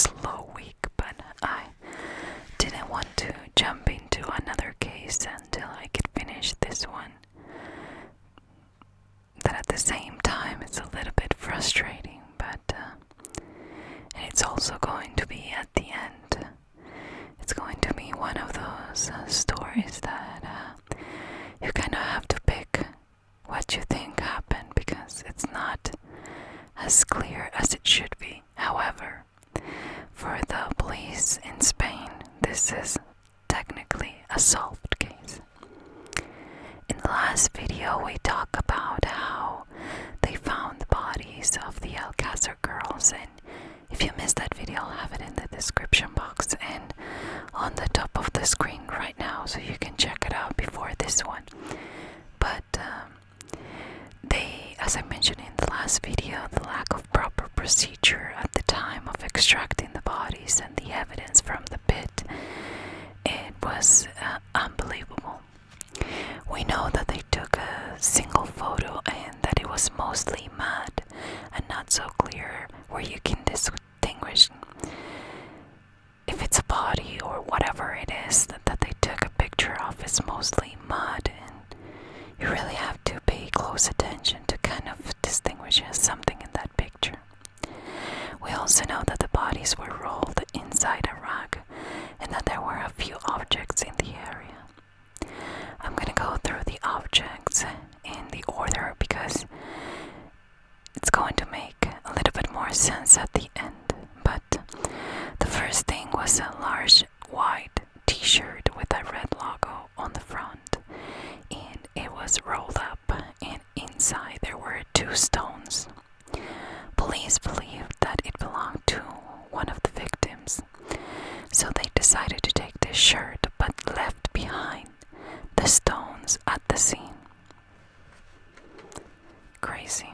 slow week, but I didn't want to jump into another case until I could finish this one. That at the same time it's a little bit frustrating, but and it's also going to be at the end. It's going to be one of those stories that you kind of have to pick what you think happened because it's not as clear as it should be. However, for the police in Spain, this is technically a solved case. In the last video, we talked about how they found the bodies of the Alcasser girls, and if you missed that video, I'll have it in the description box and on the top of the screen right now, so you can check it out before this one. But as I mentioned in the last video, the lack of proper procedure at the time of extracting the bodies and the evidence from the pit, it was unbelievable. We know that they took a single photo and that it was mostly mud and not so clear where you can distinguish if it's a body or whatever it is that they took a picture of. It's mostly mud, and you really have to pay close attention to kind of distinguish something in that picture. We also know that the bodies were rolled inside a rug and that there were a few objects in the area. I'm gonna go through the objects in the order because it's going to make a little bit more sense at the end. But the first thing was a large white t-shirt with a red logo on the front, and it was rolled up, and inside there were 2 stones. Police believed that it belonged to one of the victims, so they decided to take this shirt but left behind the stones at the scene. Crazy.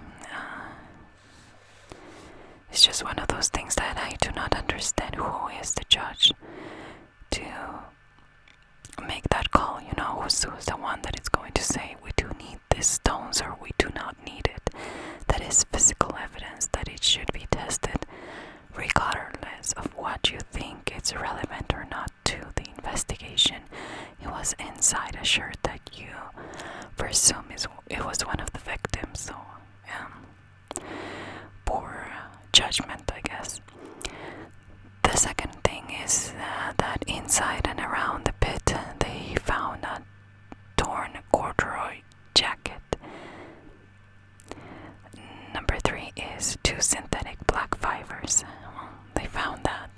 It's just one of those things that I do not understand. Who is the judge to make that call? You know, who's the one that is going to say we do need these stones or we do not need it? That is physical evidence that it should be tested regardless of what you think it's relevant or not to the investigation. It was inside a shirt that you presume it was one of the victims, so poor judgment, I guess. The second thing is that inside and around the pit they found a torn corduroy jacket. Number 3 is 2 synthetic black fibers. Well, they found that.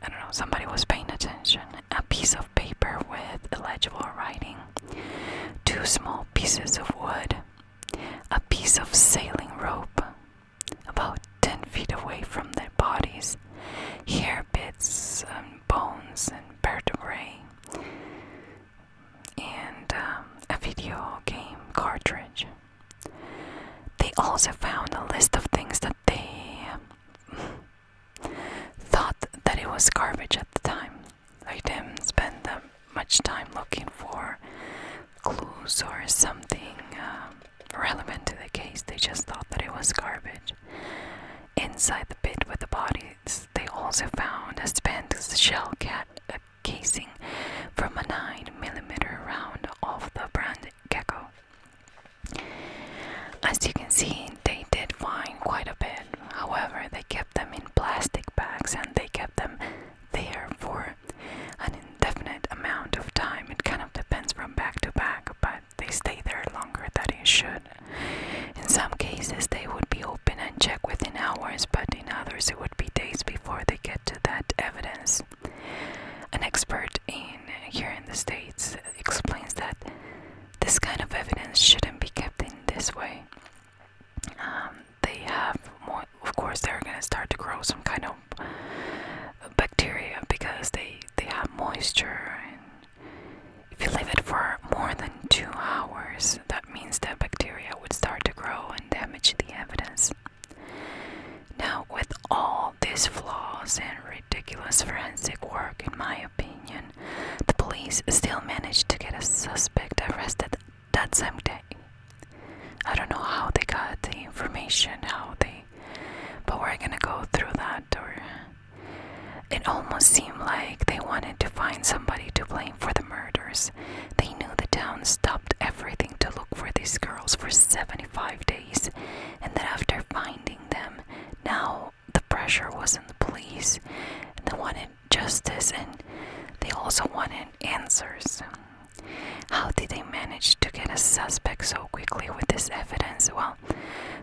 I don't know, somebody was paying attention. A piece of paper with illegible writing, 2 small pieces of wood, a piece of sailing rope about 10 feet away from their bodies, hair bits, bones and vertebrae, and a video game cartridge. They also found a list of things that they thought that it was garbage at the time. They didn't spend that much time looking for clues or something relevant to the case. They just thought that it was garbage. Inside the pit with the bodies, they also found a spent shell casing from a 9mm round of the brand Gecko. As you can see, they did find quite a bit. However, they kept them in plastic bags and they kept them there for an indefinite amount of time. It kind of depends from bag to bag, but they stay there longer than it should. In some cases, they would be open and check within hours, but in others, it would be days before they get to that evidence. An expert here in the States explains that this kind of evidence shouldn't be kept in this way. They have more, of course, they're going to start to grow some kind of bacteria because they have moisture, and if you leave it for more than 2 hours, that means that bacteria would start to grow and damage the evidence. Now, with all these flaws and ridiculous forensic work, in my opinion, the police still managed to get a suspect arrested that same day. I don't know how they got the information, but we're gonna go through that, or it almost seemed like they wanted to find somebody to blame for the murders. They knew the town stopped everything to look for these girls for 75 days, and that after finding them, now the pressure was on the police. They wanted justice, and they also wanted answers. How did they manage to get a suspect so quickly with this evidence? Well,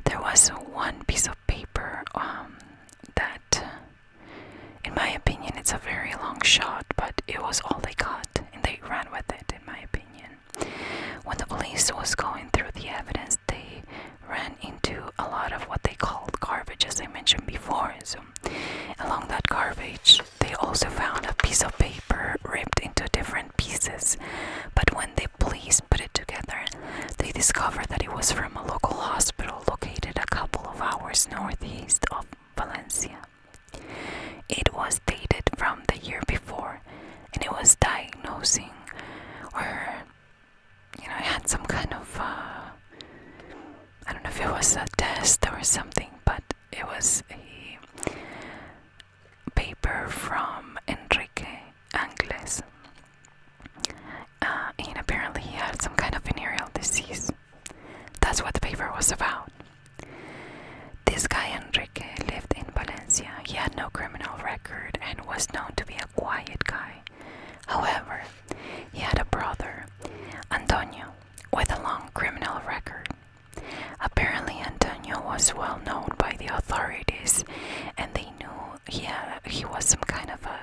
there was one piece of paper that, in my opinion, it's a very long shot, but it was all they got, and they ran with it, in my opinion. When the police was going through the evidence, they ran into a lot of what they called garbage, as I mentioned before. So along that garbage, they also found a piece of paper ripped into different pieces. But when the police put it together, they discovered that it was from a local hospital located a couple of hours northeast of Valencia. It was dated from the year before, and it was diagnosing, or it had some kind of I don't know if it was a test or something, but it was a paper from Enrique Angles, and apparently he had some kind of venereal disease. That's what the paper was about. This guy Enrique lived in Valencia. He had no criminal record and was known to be a quiet guy. However, he had a brother, Antonio, with a long criminal record. Apparently, Antonio was well known by the authorities, and they knew he was some kind of a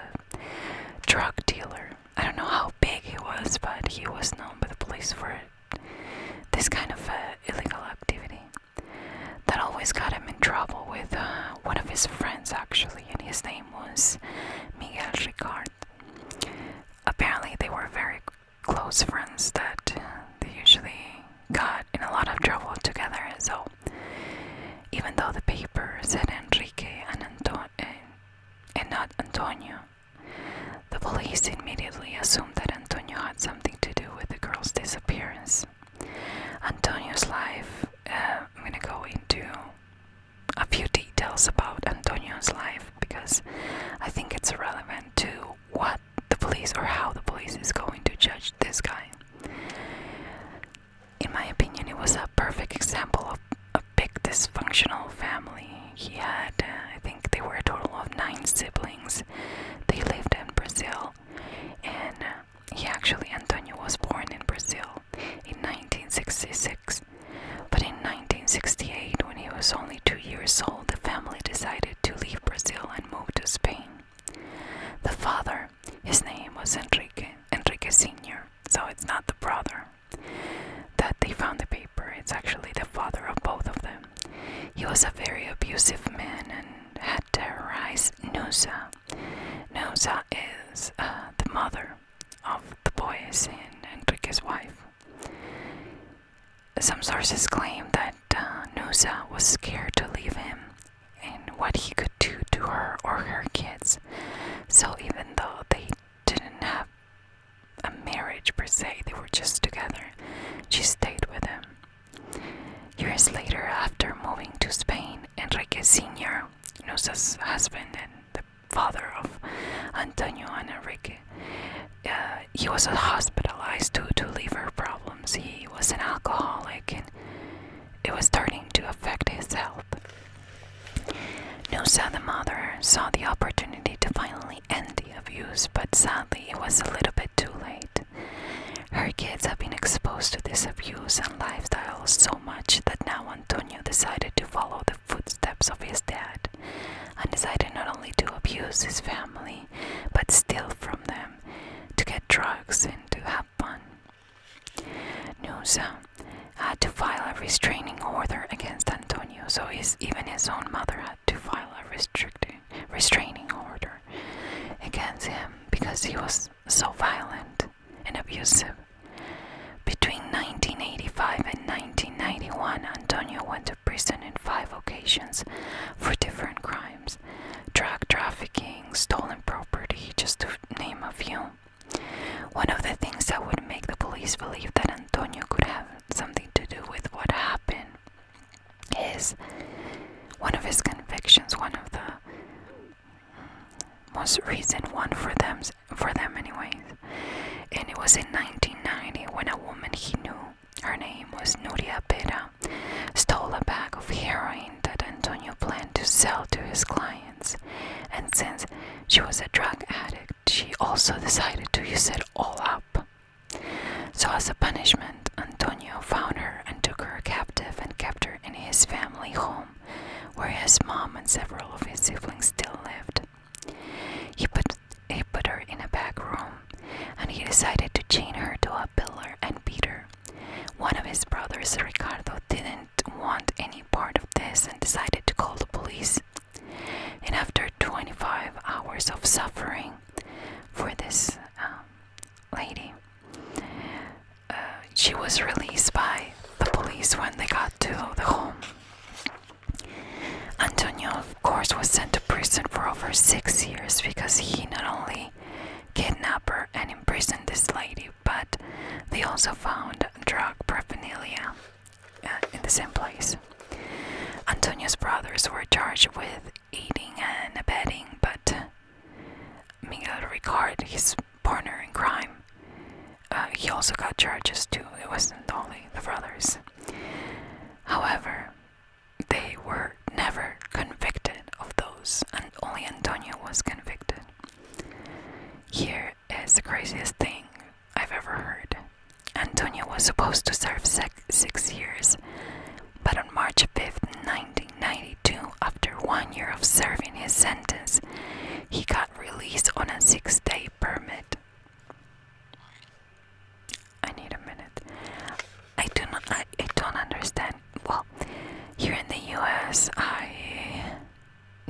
drug dealer. I don't know how big he was, but he was known by the police for this kind of illegal activity. That always got him in trouble with one of his friends, actually, and his name was Miguel Ricard. Apparently, they were very close friends that they usually got in a lot of trouble together. So even though the paper said Enrique and not Antonio, the police immediately assumed that Antonio had something to do with the girl's disappearance. Antonio's life, I'm going to go into a few details about Antonio's life because I think it's relevant to what the police, or how the police is going to judge this guy. In my opinion, it was a perfect example of a big dysfunctional family. He had, I think they were a total of 9 siblings. They lived in Brazil, and Antonio was born in Brazil in 1966. But in 1968, when he was only 2 years old, the family decided to leave Brazil and move to Spain. The father, his name was Enrique Sr., so it's not the brother that they found the paper, it's actually the father of both of them. He was a very abusive man and had terrorized Nusa. Nusa is the mother of the boys and Enrique's wife. Some sources claim that Nusa was scared to leave him and what he could do to her or her kids. So even though they didn't have a marriage per se, they were just together, she stayed with him. Years later, after moving to Spain, Enrique Sr., Nusa's husband and the father of Antonio and Enrique, he was hospitalized due to liver problems. He was an alcoholic and it was starting to affect his health. Nusa, the mother, saw the opportunity to finally end the abuse, but sadly it was a little bit too late. Her kids have been exposed to this abuse and lifestyle so much that now Antonio decided to follow the footsteps of his dad and decided not only to abuse his family, but steal from them to get drugs and to have fun. Nusa had to file a restraining order against Antonio, so even his own mother had to file a restraining order against him because he was so violent and abusive. Between 1985 and 1991, Antonio went to prison in 5 occasions for different crimes: drug trafficking, stolen property, just to name a few. One of the things that would make the police believe that Antonio could have something to do with what happened is one of his convictions, one of the most recent one for them anyways. And it was in 1990 when a woman he knew, her name was Nuria Pera, stole a bag of heroin that Antonio planned to sell to his clients. And since she was a drug addict, she also decided to use it all up. So as a punishment, Antonio found her and took her captive and kept her in his family home, where his mom and several of his siblings still lived. He put her in a back room, and he decided to chain her to a pillar and beat her. One of his brothers, Ricardo, didn't want any part of this and decided to call the police. And after 25 hours of suffering for this lady, she was released by the police when they got to the home. Antonio, of course, was sent to prison for over 6 years because he not only kidnapped her and imprisoned this lady, but they also found drug paraphernalia in the same place. Antonio's brothers were charged with aiding and abetting, but Miguel Ricard, his partner in crime, he also got charges too. It wasn't only the brothers. However, they were never convicted of those, and only Antonio was convicted. Here is the craziest thing I've ever heard. Antonio was supposed to serve 6 years, but on March 5th, 1992, after 1 year of serving his sentence, he got released on a 6-day permit. I need a minute. I don't understand. Well, here in the US, I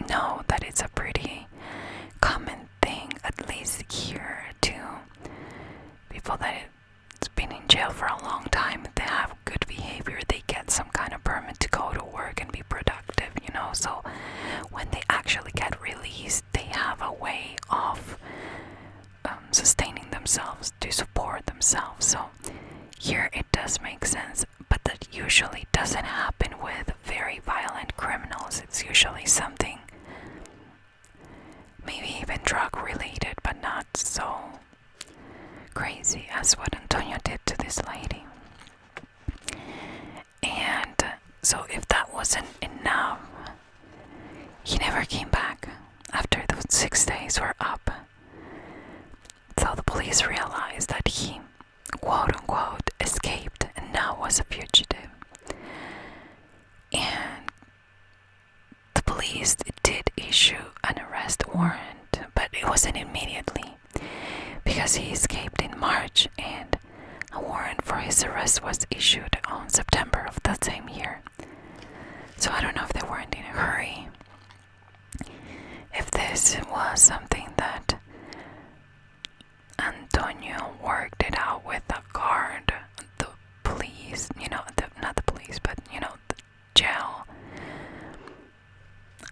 know that it's a pretty common thing, at least here, to people that it's been in jail for a long time. They have good behavior, they get some kind of permit to go to work and be productive, so when they actually get released, they have a way of sustaining themselves, to support themselves. So here it does make sense, but that usually doesn't happen with very violent criminals. It's usually something maybe even drug related, but not so crazy as what Antonio did to this lady. And so if that wasn't enough, he never came back after those 6 days were up. So the police realized that he, quote unquote, escaped and now was a fugitive. And the police did issue an arrest warrant, but it wasn't immediately, because he escaped in March and a warrant for his arrest was issued on September of that same year. So I don't know if they weren't in a hurry, if this was something that Antonio worked it out with the guard, the police, not the police, but the jail.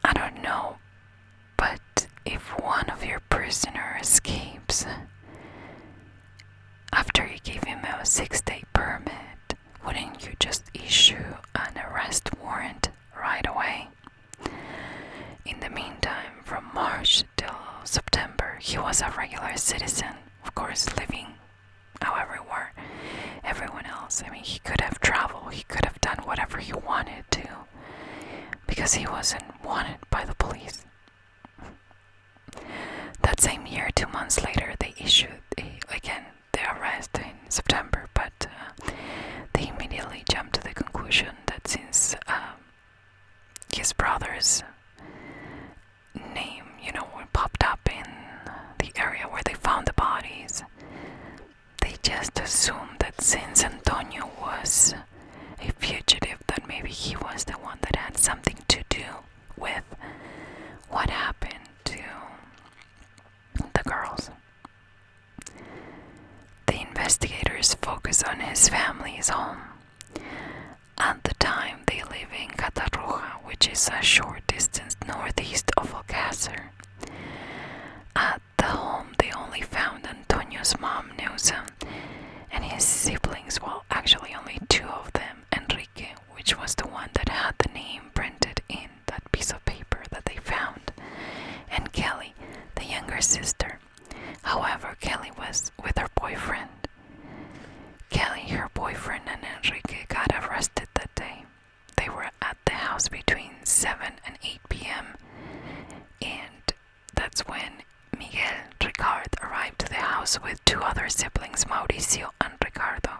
I don't know, but if one of your prisoners escapes after you gave him a 6-day permit, wouldn't you just issue an arrest warrant right away? In the meantime, from March till September, he was a regular citizen, of course, living however where everyone else. I mean, he could have traveled, he could have done whatever he wanted to, because he wasn't wanted by the police. That same year, 2 months later, they issued the arrest in September, but they immediately jumped to the conclusion that since his brother's name, popped up in the area where they found the bodies, they just assumed that since Antonio was a fugitive, that maybe he was the one that had something to do with what happened to the girls. The investigators focused on his family's home. At the time, they live in Catarroja, which is a short distance northeast of Alcasser. At the home, they only found Antonio's mom, Neusa, and his siblings, well, actually only 2 of them, Enrique, which was the one that had the name printed in that piece of paper that they found, and Kelly, the younger younger sister. However, Kelly was with her boyfriend. Kelly, her boyfriend, and Enrique got arrested that day. They were at the house between 7 and 8 p.m. and that's when Miguel Ricard arrived to the house with two other siblings, Mauricio and Ricardo.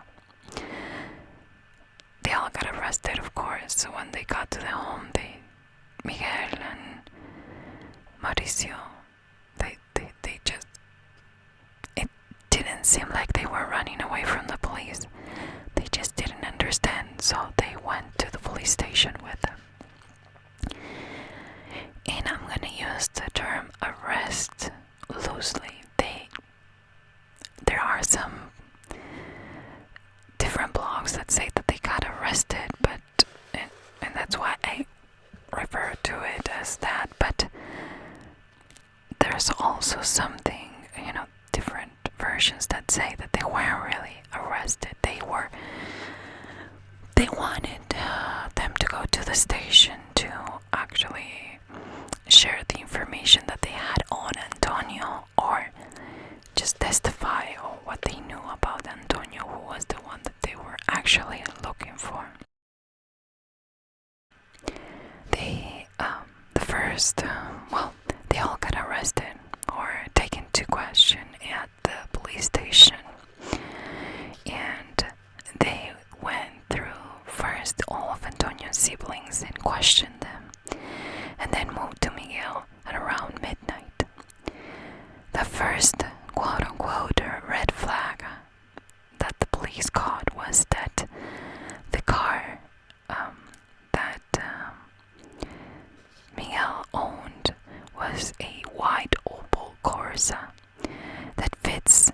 They all got arrested, of course. So when they got to the home, Miguel and Mauricio, they just, it didn't seem like they were running away from the police. They just didn't understand, so they went to the police station with them. And I'm gonna use the term arrest loosely. There are some different blogs that say that they got arrested, and that's why I refer to it as that. But there's also something, different versions that say that they weren't really arrested. They wanted them to go to the station to actually share the information that they had on Antonio, or just testify on what they knew about Antonio, who was the one that they were actually looking for. They all got arrested or taken to question at the police station, and they went through first all of Antonio's siblings and questioned them, and then moved to Miguel at around midnight. The first quote-unquote red flag that the police caught was that the car that Miguel owned was a white Opel Corsa that fits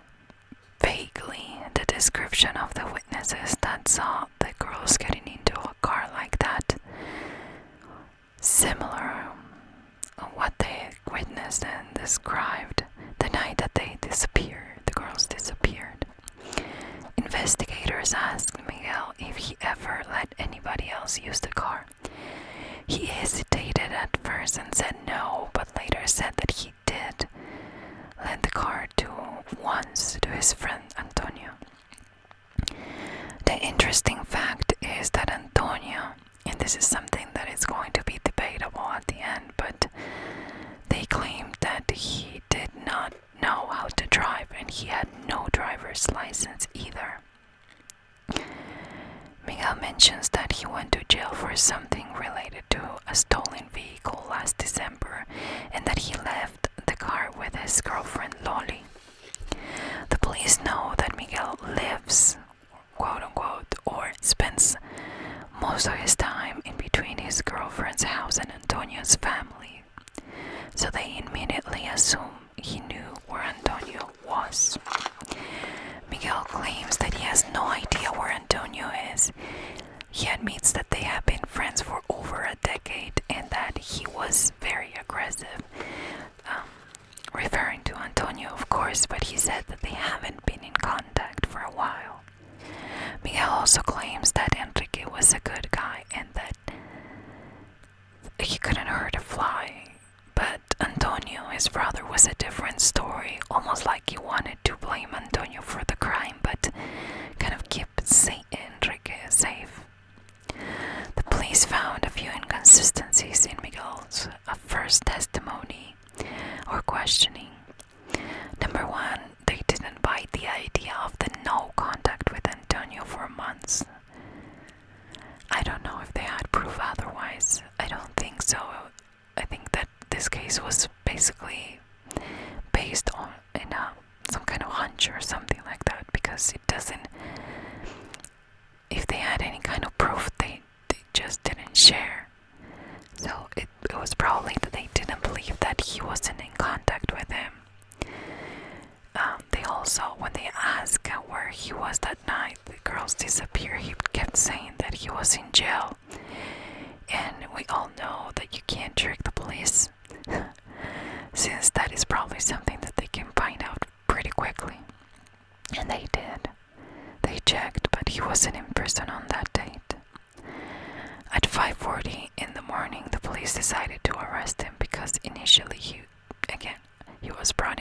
vaguely the description of the witnesses that saw the girls getting into a car like that. Similar what they witnessed and described the night that the girls disappeared. Investigators asked Miguel if he ever let anybody else use the car. He hesitated at first and said no, but later said that he did lend the car once to his friend Antonio. The interesting fact is that Antonio, and this is something that is going to be debatable at the end, but they claimed that he did not know how to drive and he had no driver's license either. Miguel mentions that he went to jail for something related to a stolen vehicle last December and that he left the car with his girlfriend Loli. The police know that Miguel lives, quote-unquote, or spends most of his time in between his girlfriend's house and Antonio's family, so they immediately assume he knew where Antonio was. Miguel claims that he has no idea where Antonio is. He admits that they have been friends for over a decade and that he was very aggressive, referring to Antonio, of course, but he said that they haven't been in contact for a while. Miguel also claims that Enrique was a good guy and that he couldn't hurt a fly. But Antonio, his brother, was a different story, almost like he wanted to blame Antonio for the crime, but kind of keep Enrique safe. The police found a few inconsistencies in Miguel's first testimony or questioning. Number one, they didn't buy the idea of the no contact with Antonio for months. I don't know if they had proof otherwise. I don't think so. I think that this case was basically based on some kind of hunch or something like that, because it doesn't, if they had any kind of proof, they just didn't share. So it was probably that they didn't believe that he wasn't in contact with him. They also, when they asked where he was that night the girls disappeared, he kept saying that he was in jail. And we all know that you can't trick the police, since that is probably something that they can find out pretty quickly. And they did. They checked, but he wasn't in prison on that date. At 5:40 in the morning, the police decided to arrest him because initially he was brought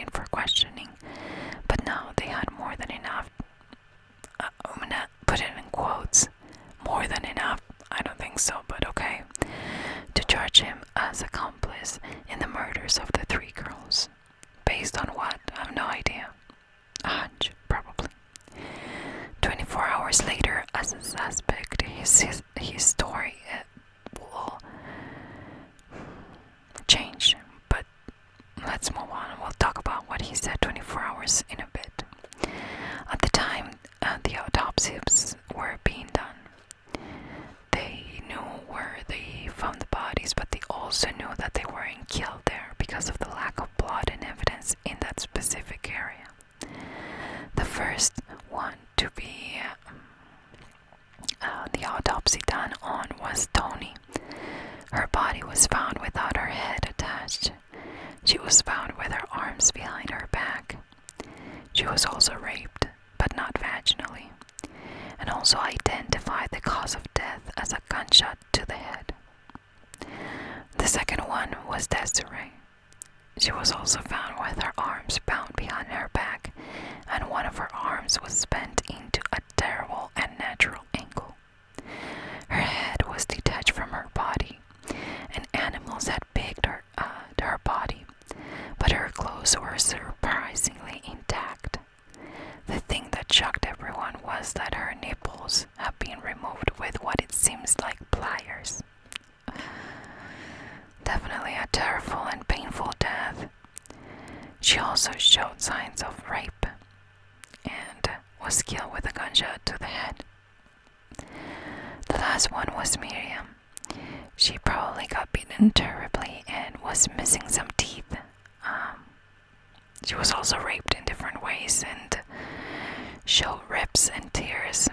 but he said 24 hours in a bit. At the time the autopsies were being done, they knew where they found the bodies, but they also knew that they weren't killed there because of the lack of blood and evidence in that specific area. The first one to be the autopsy done on was Tony. Her body was found without her head attached. She was found with her arms behind her back. She was also raped, but not vaginally, and also identified the cause of death as a gunshot to the head. The second one was Desiree. She was also found with her arms bound behind her back, and one of her arms was bent into a terrible and natural angle. Her head was detached from her body, and animals had picked her body, but her clothes were surprisingly intact. The thing that shocked everyone was that her nipples had been removed with what it seems like pliers. Definitely a terrible and painful death. She also showed signs of rape and was killed with a gunshot to the head. The last one was Miriam. She probably got beaten terribly and was missing some teeth. She was also raped in different ways and showed rips and tears.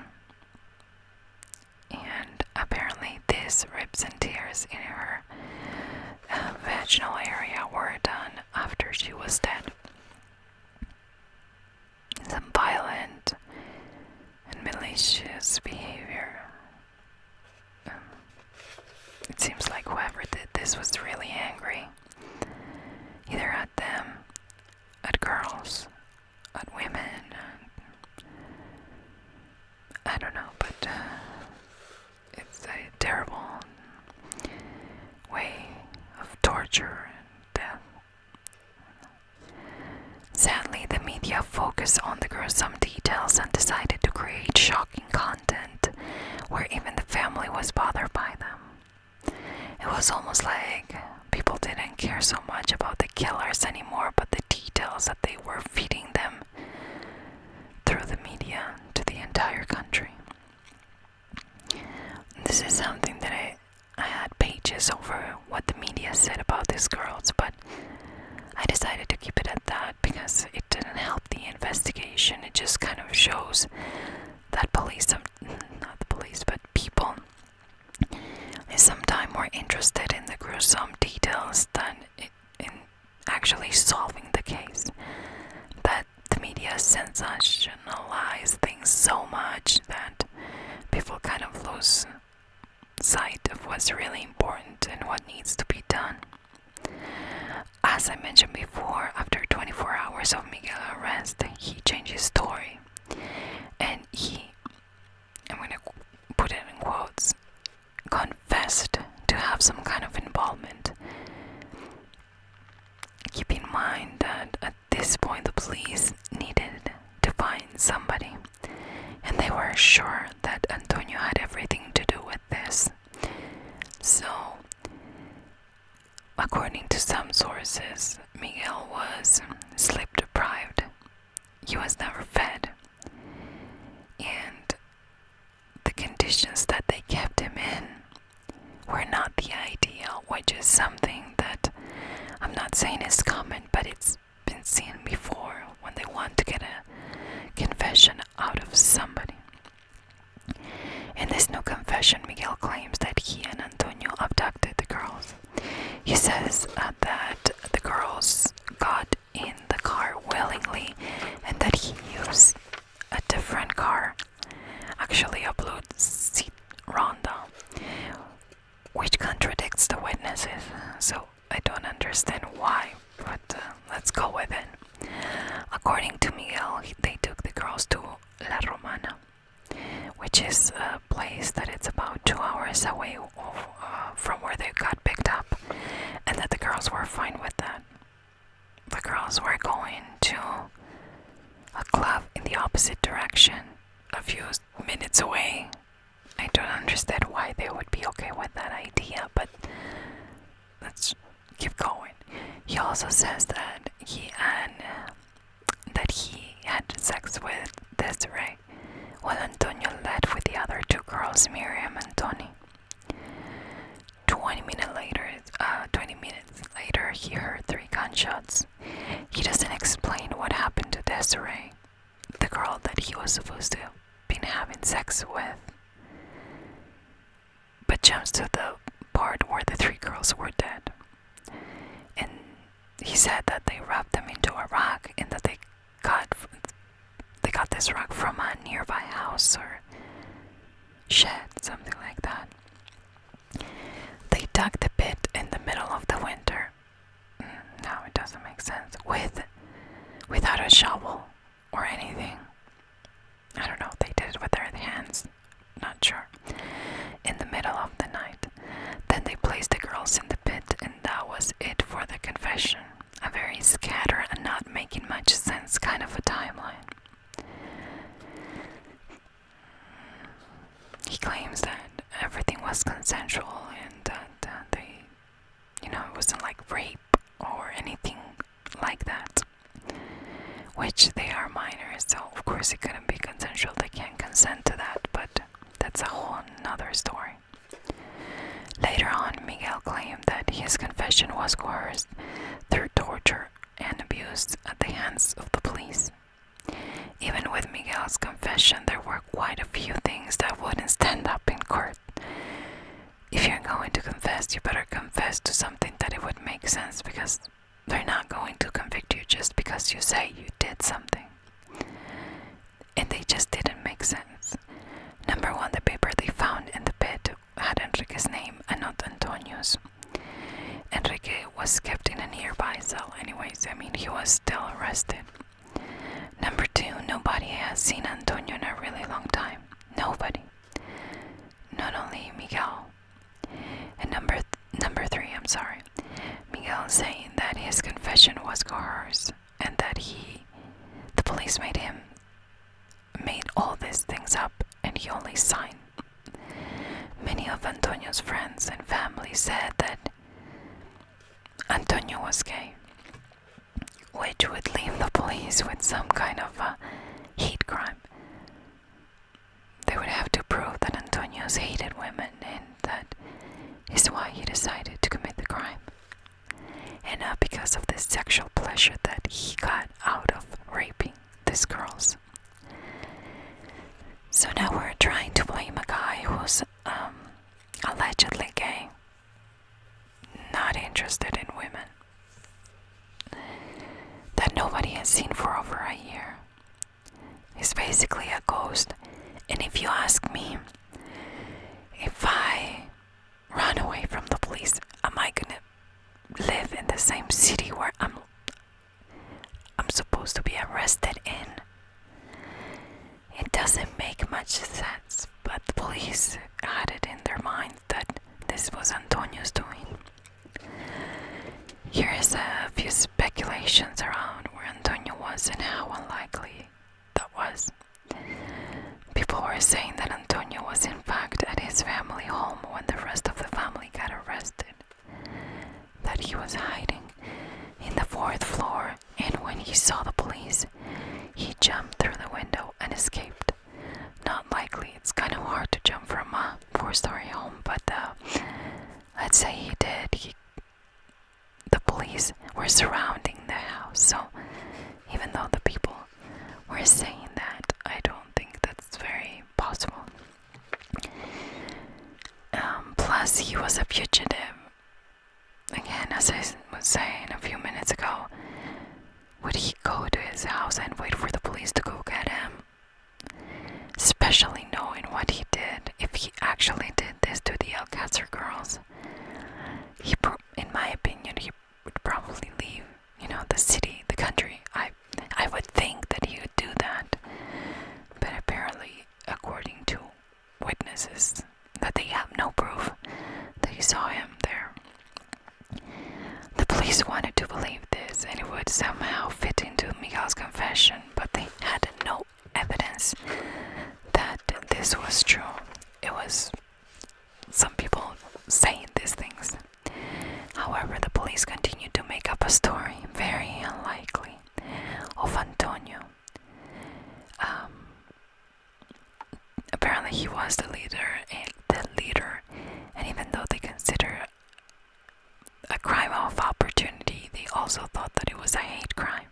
And apparently these rips and tears in her vaginal area were done after she was dead. Some violent and malicious behavior. It seems like whoever did this was really angry, either at them, at girls, at women. I don't know, but it's a terrible way of torture and death. Sadly, the media focused on the gruesome details and decided to create shocking content where even the family was bothered by them. It was almost like people didn't care so much about the killers anymore, but the details that they were feeding them through the media to the entire country. This is something that I had pages over what the media said about these girls, but I decided to keep it at that because it didn't help the investigation. It just kind of shows that not the police, but people is sometimes more interested in the gruesome details than in actually solving the case. That the media sensationalize things so much that people kind of lose sight of what's really important and what needs to be done. As I mentioned before, after 24 hours of Miguel's arrest, he changed his story, and he, I'm going to put it in quotes, confessed to have some kind of involvement. Keep in mind that at this point the police needed to find somebody, and they were sure that Antonio had everything to do with this. So, according to some sources, Miguel was sleep deprived. He was never fed, and the conditions that they kept him in were not the ideal, which is something that I'm not saying is common, but it's been seen before when they want to get a confession out of somebody. In this new confession, Miguel claims that he and Antonio abducted the girls. He says that the girls got in the car willingly and that he used a different car, actually a blue seat Ronda, which contradicts the witnesses, so I don't understand why, but let's go with it. According to Miguel, they took the girls to La Romana, which is a place that it's about 2 hours away from where they got picked up, and that the girls were fine with that. The girls were going to a club in the opposite direction, a few minutes away. I don't understand why they would be okay with that idea, but let's keep going. He also says that he and sex with Desiree, while Antonio left with the other two girls, Miriam and Tony. 20 minutes later, he heard 3 gunshots. He doesn't explain what happened to Desiree, the girl that he was supposed to have been having sex with, but jumps to the part where the 3 girls were dead. And he said that they wrapped them into a rug and that they got this rug from a nearby house or shed, something like that. They dug the pit in the middle of the winter. No, it doesn't make sense. Without a shovel or anything. I don't know, they did it with their hands. Not sure. In the middle of the night. Then they placed the girls in the pit, and that was it for the confession. A very scattered and not making much sense kind of a timeline. He claims that everything was consensual and that they, it wasn't like rape or anything like that. Which they are minors, so of course it couldn't be consensual. They can't consent to that, but that's a whole nother story. Later on, Miguel claimed that his confession was coerced through torture and abuse at the hands of the police. Even with Miguel's confession, there were quite a few things that wouldn't stand up in court. If you're going to confess, you better confess to something that it would make sense, because they're not going to convict you just because you say you did something. And they just didn't make sense. Number one, the paper they found in the pit had Enrique's name and not Antonio's. Enrique was kept in a nearby cell anyways. He was still arrested. Number two, nobody has seen Antonio in a really long time. Nobody. Not only Miguel. And number three, Miguel saying that his confession was coerced and that the police made all these things up and he only signed. Many of Antonio's friends and family said that Antonio was gay, which would leave the police with some kind of a hate crime. They would have to prove that Antonio's hated women and that is why he decided to commit the crime. And not because of the sexual pleasure that he got out of raping these girls. So now we're trying to blame a guy who's allegedly gay, not interested in women, that nobody has seen for over a year. He's basically a ghost. And if you ask me, if I run away from the police, am I gonna live in the same city where I'm supposed to be arrested in? It doesn't make much sense, but the police had it in their mind that this was Antonio's doing. Here is a few speculations around where Antonio was and how unlikely that was. People were saying that Antonio was in fact at his family home when the rest of the family got arrested. That he was hiding in the 4th floor, and when he saw the police, he jumped through the window and escaped. Not likely. It's kind of hard to jump from a 4-story home, but let's say he did. The police were surrounding the house, so even though the people were saying that, I don't think that's very possible. Plus, he was a fugitive. Again, as I was saying a few minutes ago, would he go to his house and wait for the police to go get him? Especially knowing what he did, if he actually did this to the Alcasser girls. In my opinion, he would probably leave, the city, the country. I would think that he would do that. But apparently, according to witnesses, that they have no proof that he saw him there. The police wanted to believe this, and it would somehow fit into Miguel's confession, but they had no evidence that this was true. It was some people saying these things. However, the police continued to make up a story, very unlikely, of Antonio thought that it was a hate crime.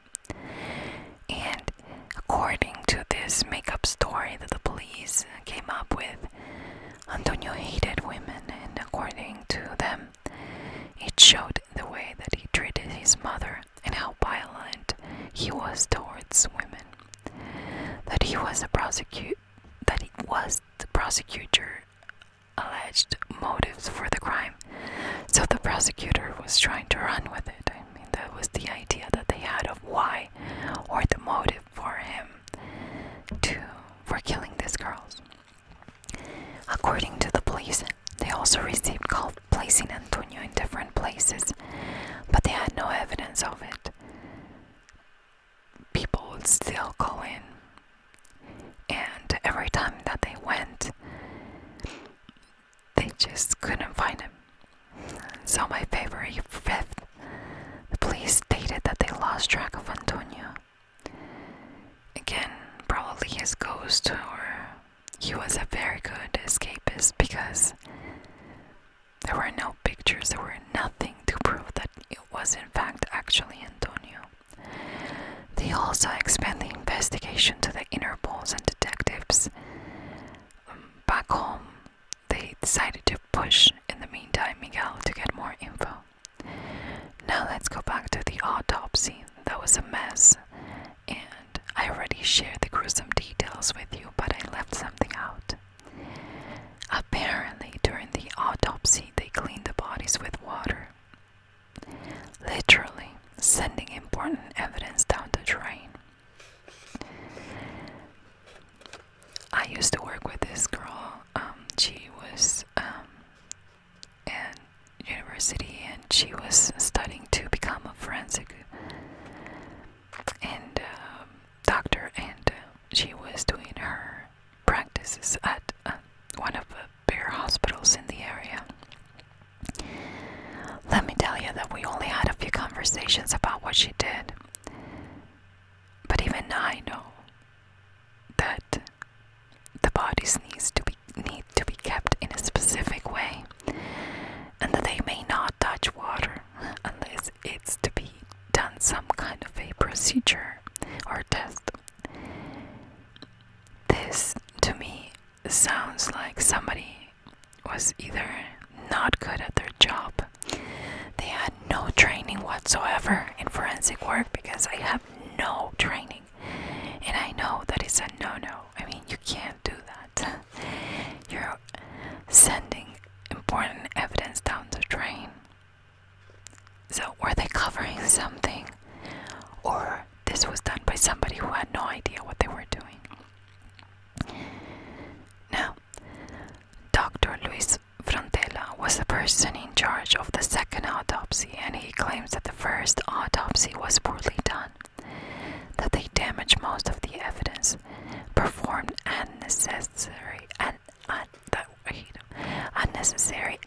And according to this make-up story that the police came up with, Antonio hated women, and according to them, it showed the way that he treated his mother and how violent he was towards women. That the prosecutor alleged motives for the crime. So the prosecutor was trying to run with it. I mean, that was the idea that they had of why, or the motive for him for killing these girls. According to the police, they also received calls placing Antonio in different places, but they had no evidence of it. People would still call in, and every time that they went, they just couldn't find him. So on February 5th, the police stated that they lost track of Antonio. Again, probably his ghost, or he was a very good escapist, because there were no pictures, there were nothing to prove that it was in fact actually Antonio. They also expanded the investigation to the Interpols and detectives back home. They decided to push, in the meantime, Miguel to get more info. Now let's go back to the autopsy. That was a mess, and I already shared the gruesome details with you, but I left something out. Apparently, during the autopsy, they cleaned the bodies with water, literally sending important evidence down the drain. I used to work with this girl. She was in university, and she was studying to become a forensic and doctor, and she was doing her practices at one of the bigger hospitals in the area. Let me tell you that we only had a few conversations about what she did, but even I know that the bodies need to be kept in a specific way, and that they may not touch water unless it's to be done some kind of a procedure or test. This, to me, sounds like somebody was either not good at their job, they had no training whatsoever in forensic work, because I have no training, and I know that it's a no-no. I mean, you can't do that. You're sending important evidence down the drain. So were they covering something, or this was done by somebody who had no idea what they were doing? Now, Dr. Luis Frontela was the person in charge of the second autopsy, and he claims that the first autopsy was poorly done, that they damaged most of the evidence, performed unnecessary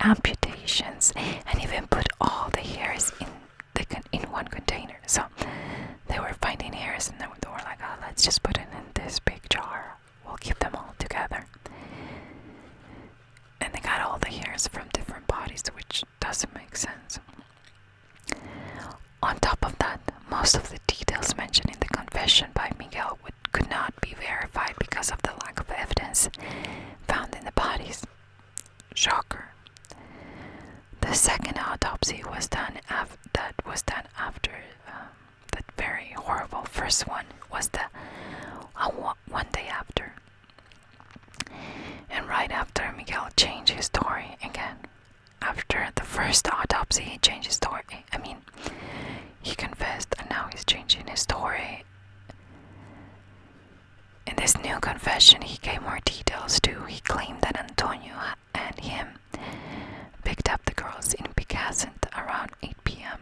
amputations, and even put all the hairs in one container. So they were finding hairs, and they were like, oh, let's just put it in this big jar. We'll keep them all together. And they got all the hairs from different bodies, which doesn't make sense. On top of that, most of the details mentioned in the confession by Miguel could not be verified because of the lack of evidence found in the bodies. Shocker. The second autopsy was done after that very horrible first one was the one day after. And right after, Miguel changed his story again. After the first autopsy, he changed his story. I mean, he confessed, and now he's changing his story. In this new confession, he gave more details too. He claimed that Antonio and him picked up the girls in Picassent around 8 p.m.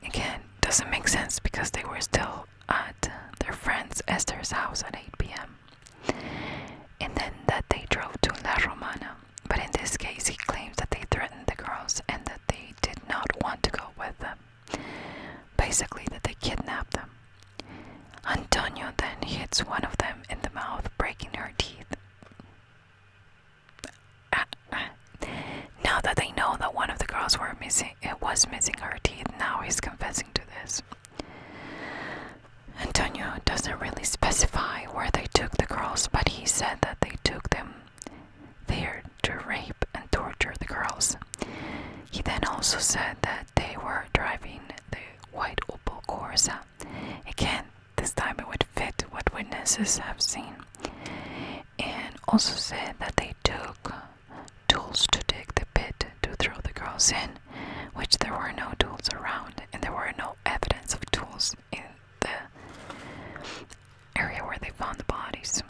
Again, doesn't make sense because they were still at their friend Esther's house at 8 p.m. And then that they drove to La Romana. But in this case, he claims that they threatened the girls and that they did not want to go with them. Basically, that they kidnapped them. Antonio then hits one of them in the mouth, breaking her teeth. Now that they know that one of the girls were missing. It was missing her teeth. Now he's confessing to this. Antonio doesn't really specify where they took the girls, but he said that they took them there to rape and torture the girls. He then also said that they were driving the white Opel Corsa. Again, this time it would fit what witnesses have seen. And also said that they took tools to dig the pit to throw the girls in, which there were no tools around, and there were no evidence of tools in the area where they found the bodies.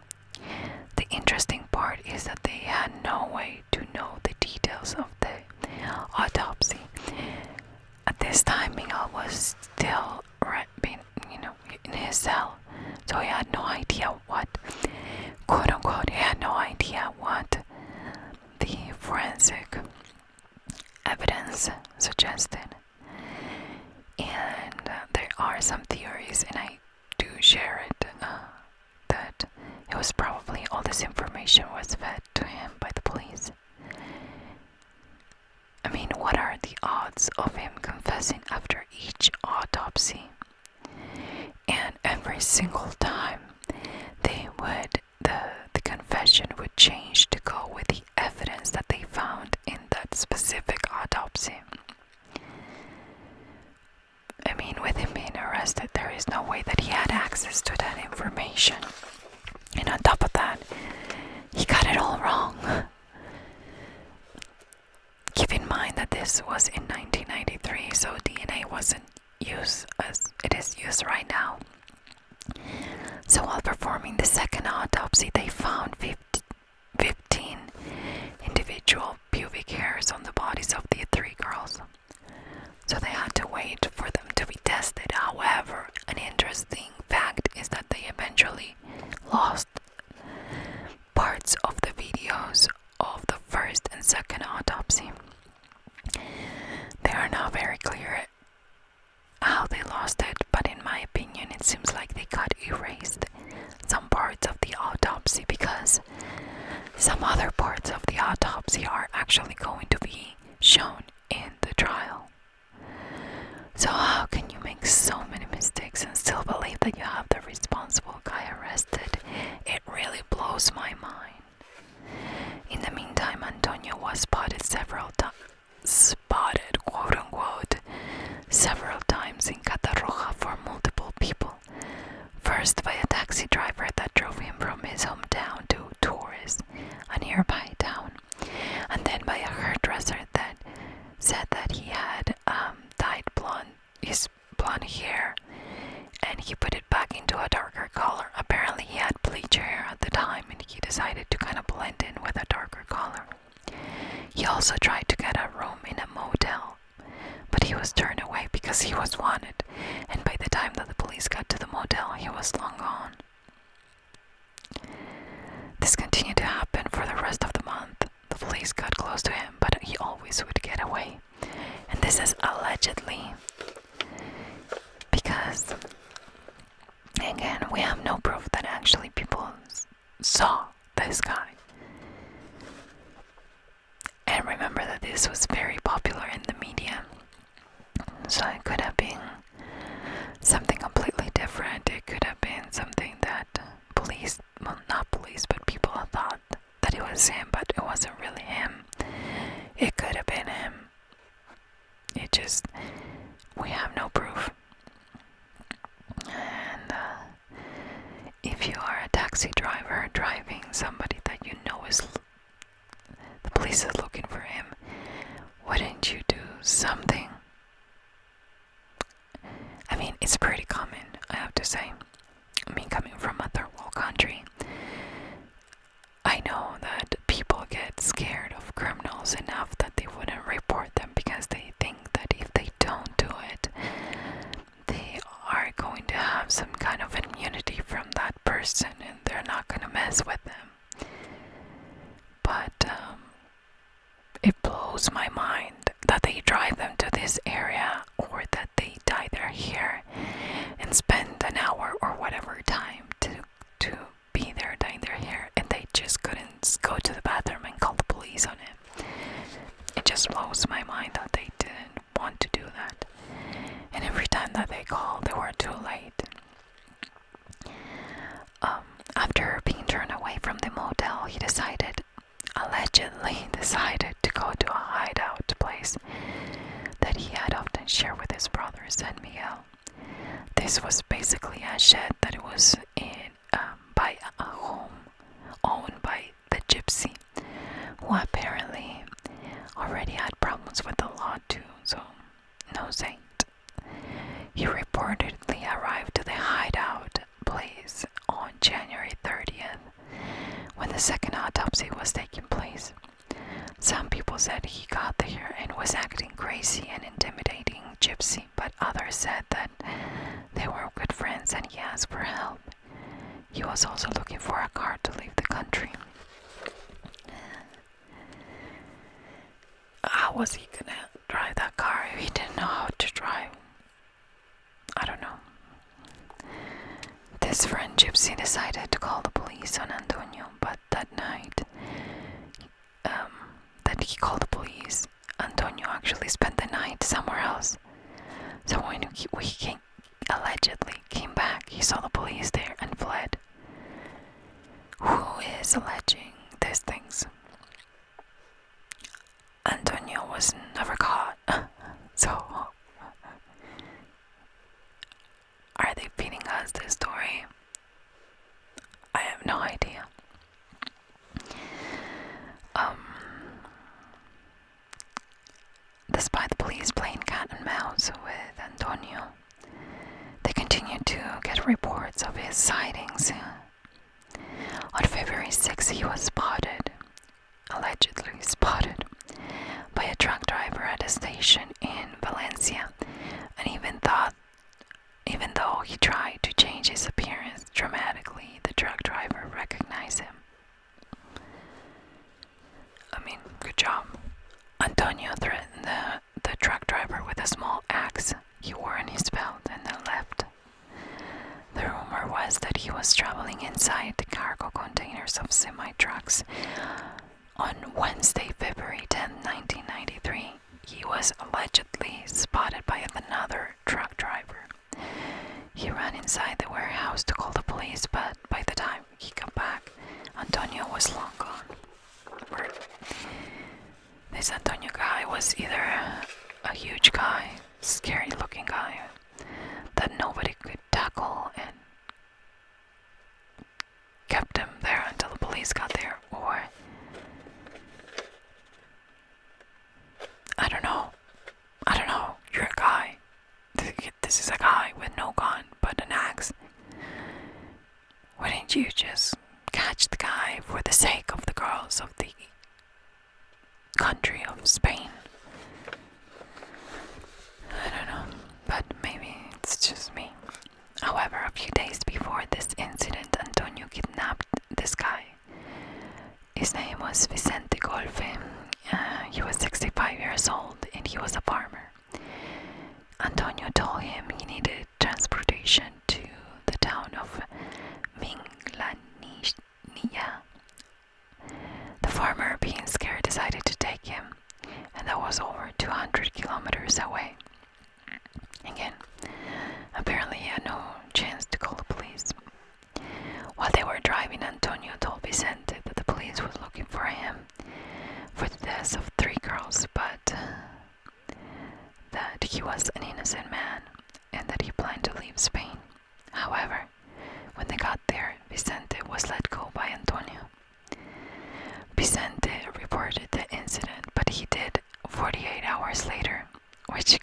The interesting part is that they had no way to know the details of the autopsy. At this time, Miguel was still in his cell, so he had no idea what, quote unquote, he had no idea what the forensic evidence suggested. And there are some theories, and I do share it, that it was probably all this information was fed to him by the police. I mean, what are the odds of him confessing after each autopsy? And every single time the confession would change to go with the evidence that they found in that specific autopsy. I mean, with him being arrested, there is no way that he had access to that information. And on top of that, he got it all wrong. Keep in mind that this was in 1993, so DNA wasn't used as it is used right now. So while performing the second autopsy, they found 15 individual pubic hairs on the bodies of the 3 girls. So they had to wait for them to be tested. However, an interesting fact is that they eventually lost parts of the videos of the first and second autopsy. They are not very clear how they lost it, but in my opinion it seems like they got erased some parts of the autopsy, because some other parts of the autopsy are actually going to be shown in the trial. So how can you make so many mistakes and still believe that you have the responsible guy arrested? It really blows my mind. In the meantime, Antonio was spotted quote unquote, several times in Catarroja for multiple people. First by a taxi driver that drove him from his hometown to Torres, a nearby town, and then by a hairdresser that said that he had dyed his blonde hair and he put it back into a darker color. Apparently he had bleach hair at the time and he decided to kind of blend in with a darker color. He also tried to get a room in a motel, but he was turned away because he was wanted, and by the time that the police got to the motel, he was long gone. This continued to happen for the rest of the month. The police got close to him, but he always would get away. And this is allegedly because, again, we have no proof that actually people saw this guy. And remember that this was very popular in the media, so it could have been something completely different. It could have been something that not police, but people thought that it was him, but it wasn't really him. It could have been him. We have no proof. And if you are a taxi driver driving somebody that you know is the police is looking for him, wouldn't you do something? I mean, it's pretty common, I have to say. I mean, coming from a third world country, I know that people get scared of criminals enough that they wouldn't report them because they think that if they don't do it, they are going to have some kind of immunity from that person and they're not going to mess with them. But it blows my mind that they drive them to this area, or that they dye their hair and spend an hour or whatever time to be there dyeing their hair, and they just couldn't go to the bathroom and call the police on it. It just blows my mind that This was basically a shed that it was in by a home owned by the gypsy, who apparently already had problems with the law too, so no saint. He reportedly arrived to the hideout place on January 30th, when the second autopsy was taking place. Some people said he got there and was acting crazy and intimidating gypsy, but others said that they were good friends and he asked for help. He was also looking for a car to leave the country. How was he gonna drive that car if he didn't know how to drive? I don't know. This friend gypsy decided to call the police on Antonio, but that night that he called the police, Antonio actually spent the night somewhere else. So when he allegedly came back, he saw the police there and fled. Who is alleging these things? Antonio was never caught. So are they feeding us this story? I have no idea. Despite the police playing cat and mouse with Antonio, they continued to get reports of his sightings. On February 6th, he was allegedly spotted, by a truck driver at a station in Valencia, and even though he tried to change his appearance dramatically, the truck driver recognized him. I mean, good job. Antonio threatened the truck driver with a small axe he wore in his belt and then left. The rumor was that he was traveling inside the cargo containers of semi-trucks. On Wednesday, February 10, 1993, he was allegedly spotted by another truck driver. He ran inside the warehouse to call the police, but by the time he got back, Antonio was long gone. This Antonio guy was either a huge guy, scary looking guy that nobody could tackle and kept him there until the police got there, or I don't know, you're a guy. This is a guy with no gun but an axe. Why didn't you just catch the guy for the sake of the girls of the country of Spain? I don't know, but maybe it's just me. However, a few days before this incident, Antonio kidnapped this guy. His name was Vicente Golfe. He was 65 years old and he was a farmer. Antonio told him he needed transportation to the town of Minglanilla. The farmer, being scared, decided to take him, and that was over 200 kilometers away. Again, apparently he had no chance to call the police. While they were driving, Antonio told Vicente that the police was looking for him for the deaths of 3 girls, but that he was an innocent man and that he planned to leave Spain. However, when they got there, Vicente was let go by Antonio. Vicente reported the incident, but he did 48 hours later, which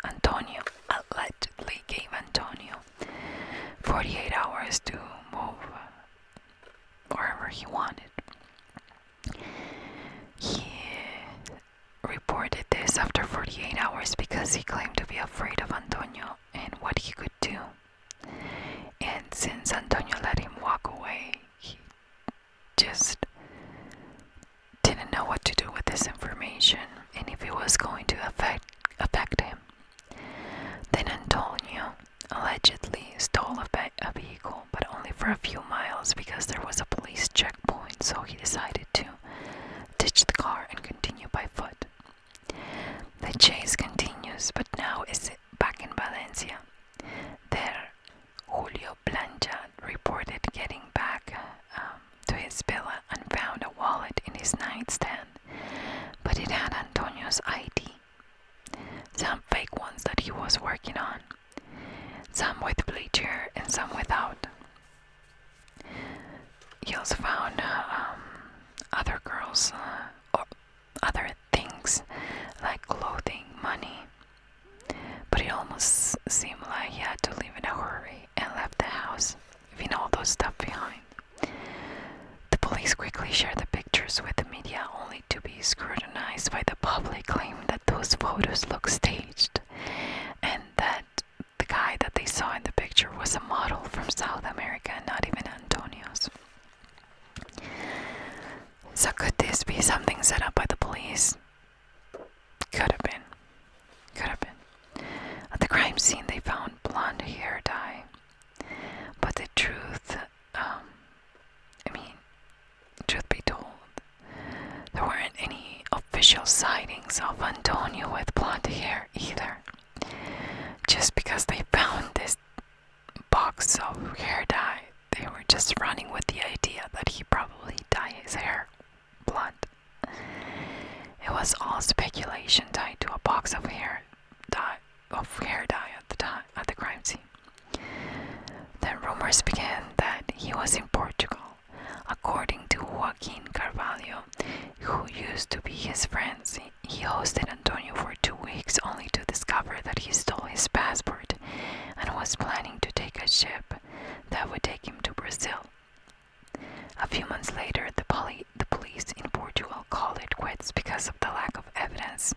allegedly gave Antonio 48 hours to move wherever he wanted. He reported this after 48 hours because he claimed to be afraid of Antonio and what he could do. And since Antonio let him walk away, he just didn't know what to do with this information and if it was going to affect him. Then Antonio allegedly stole a vehicle, but only for a few miles because there was a police checkpoint, so he decided to ditch the car and continue by foot. The chase continues, but now is back in Valencia. There, Julio Blanchard reported getting back to his villa and found a wallet in his nightstand, but it had Antonio's ID, some fake ones that he was working on. So some with bleacher and some without. He also found other girls or other things like clothing, money, but it almost seemed like he had to leave in a hurry and left the house, leaving all those stuff behind. The police quickly shared the pictures with the media, only to be scrutinized by the public, claiming that those photos looked staged and that the guy that they saw in the picture was a model from South America, not even Antonio's. So could this be something set up by the police? Could have been. Could have been. At the crime scene they found blonde hair dye. But the truth, truth be told, there weren't any official sightings of Antonio with blonde hair either. Just because they found this box of hair dye, they were just running with the idea that he probably dyed his hair blonde. It was all speculation tied to a box of hair dye at the crime scene. Then rumors began that he was in Portugal. According to Joaquin Carvalho, who used to be his friend, he hosted Antonio for 2 weeks only to discover that he stole his passport and was planning to take a ship that would take him to Brazil. A few months later, the police in Portugal called it quits because of the lack of evidence.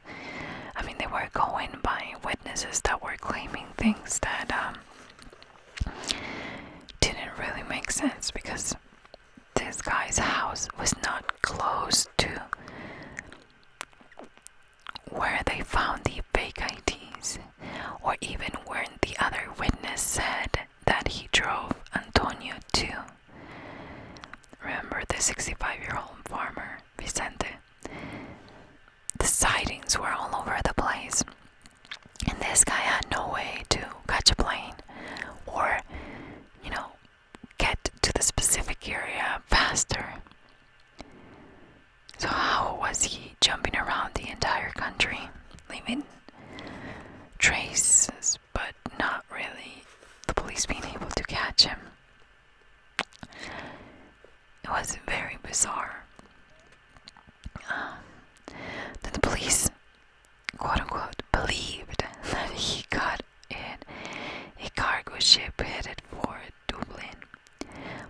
They were going by witnesses that were claiming things that didn't really make sense, because this guy's house was not close to where they found the fake IDs, or even where the other witness said that he drove Antonio to. Remember the 65-year-old farmer, Vicente? The sightings were all over the place, and this guy had no way to catch a plane or, get to the specific area faster. So how was he jumping around the entire country, leaving traces, but not really the police being able to catch him? It was very bizarre. Then the police, quote-unquote, believed that he got in a cargo ship headed for Dublin.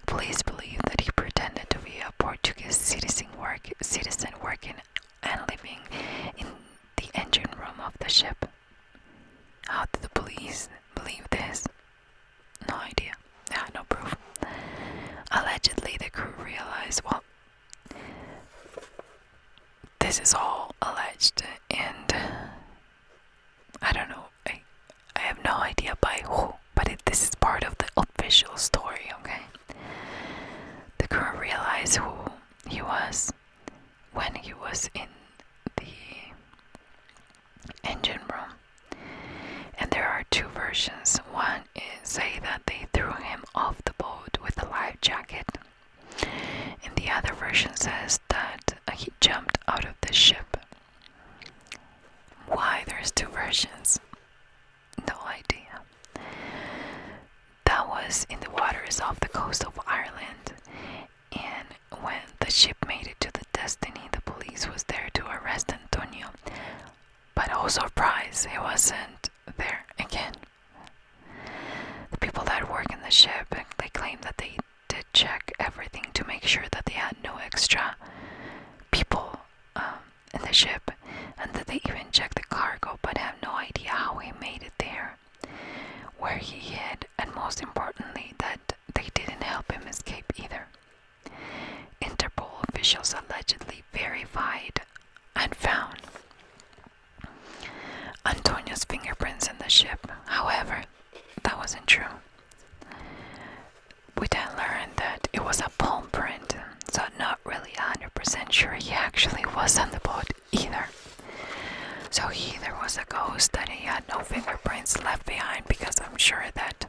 Police believed that he pretended to be a Portuguese citizen working and living in the engine room of the ship. How did the police believe this? No idea. They had no proof. Allegedly, the crew realized, this is all alleged, and I don't know, I have no idea by who, but this is part of the official story, okay? The crew realized who he was when he was in the engine room. And there are two versions. One is say that they threw him off the boat with a life jacket. And the other version says that he jumped out of the ship. Why there's two versions? No idea. That was in the waters off the coast of Ireland. And when the ship made it to the Destiny, the police was there to arrest Antonio. But oh surprise, he wasn't there again. The people that work in the ship, they claim that they did check everything to make sure that they had no extra people in the ship, and that they even checked the cargo, but have no idea how he made it there, where he hid, and most importantly, that they didn't help him escape either. Interpol officials allegedly verified and found Antonio's fingerprints in the ship. However, that wasn't true. We then learned that it was a palm print, so not really 100% sure he actually was on the boat either. So he either was a ghost that he had no fingerprints left behind, because I'm sure that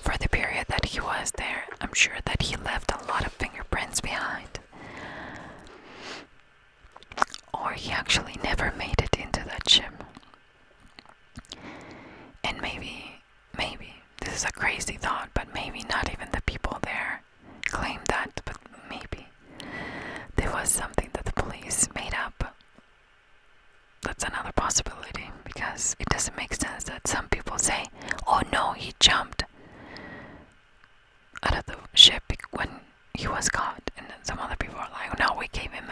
for the period that he was there, I'm sure that he left a lot of fingerprints behind. Or he actually never made it into that ship. And maybe, this is a a crazy thought, but maybe not even the people there claimed that, but maybe there was something that the police made up. That's another possibility, because it doesn't make sense that some people say, oh no, he jumped out of the ship when he was caught, and then some other people are like, no, we gave him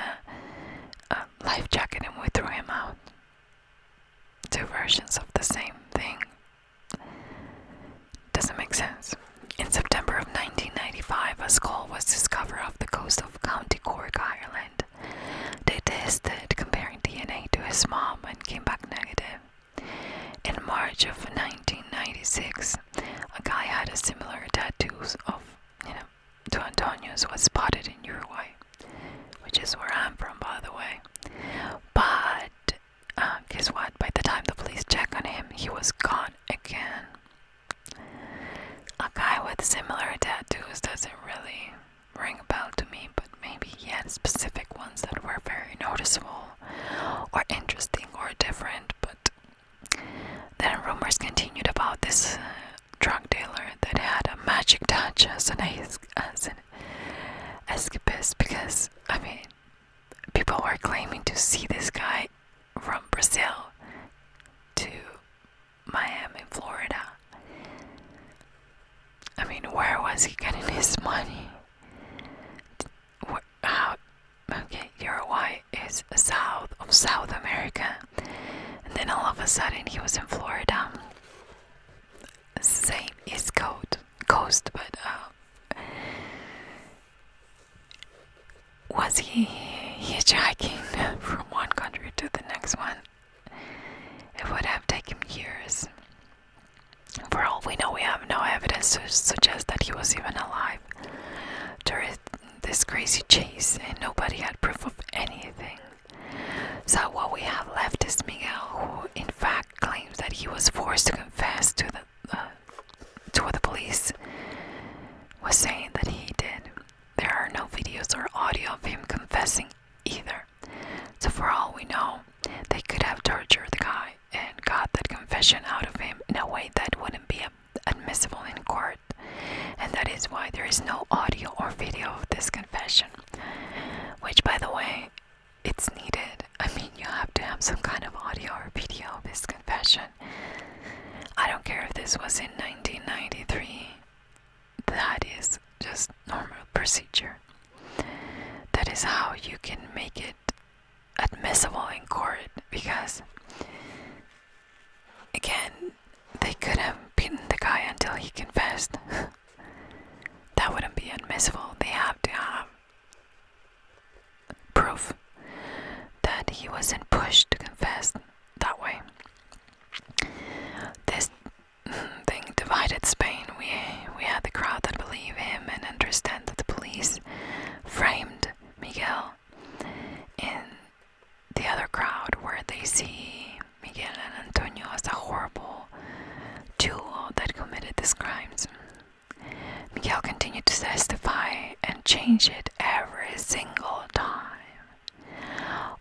a life jacket and we threw him out. Two versions of the same thing. Doesn't make sense. In September of 1995, a skull was discovered off the coast of County Cork, Ireland. They tested comparing DNA to his mom and came back negative. In March of 1996, a guy had a similar tattoos of, to Antonio's was spotted in Uruguay, which is where I'm from, by the way. But guess what? By the time the police checked on him, he was gone again. A guy with similar tattoos doesn't really ring a bell to me, but maybe he had specific ones that were very noticeable or interesting or different. But then rumors continued about this drug dealer that had a magic touch as an escapist, because people were claiming to see this guy from Brazil to Miami, Florida. Where was he getting his money? Okay, Uruguay is south of South America, and then all of a sudden he was in Florida. Same East Coast, but was he hitchhiking from one country to the next one? It would have taken years. For all we know, we have no evidence to suggest that he was even alive during this crazy chase, and nobody had proof of anything. So what we have left is Miguel, who in fact claims that he was forced to confess to what the police was saying that he did. There are no videos or audio of him confessing either. So for all we know, they could have tortured the guy and got that confession out of him in a way that wouldn't be admissible in court. And that is why there is no audio or video of this confession. Which, by the way, it's needed. You have to have some kind of audio or video of this confession. I don't care if this was in 1993. That is just normal procedure. That is how you can make it admissible in court, because again, they could have beaten the guy until he confessed. That wouldn't be admissible. They have to have proof that he wasn't pushed to confess that way. This thing divided Spain. We had the crowd that believe him and understand that the police framed Miguel, in the other crowd where they see Miguel and Antonio as a horrible duo that committed these crimes. Miguel continued to testify and change it every single time.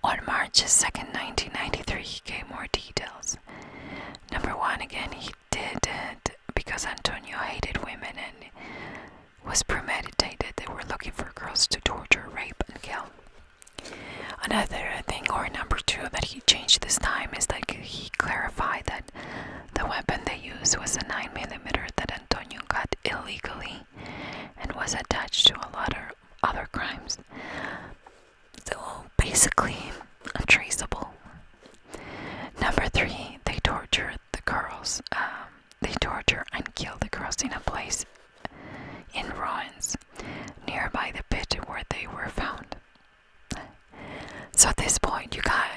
On March 2nd, 1993, he gave more details. Number one, again, he did it because Antonio hated women and was premeditated. They were looking for girls to torture, rape, and kill. Another thing, or number two, that he changed this time is that he clarified that the weapon they used was a 9mm that Antonio got illegally and was attached to a lot of other crimes. So basically, untraceable. Number three, they torture the girls. They torture and kill the girls in a place in ruins nearby the pit where they were found. So at this point, you got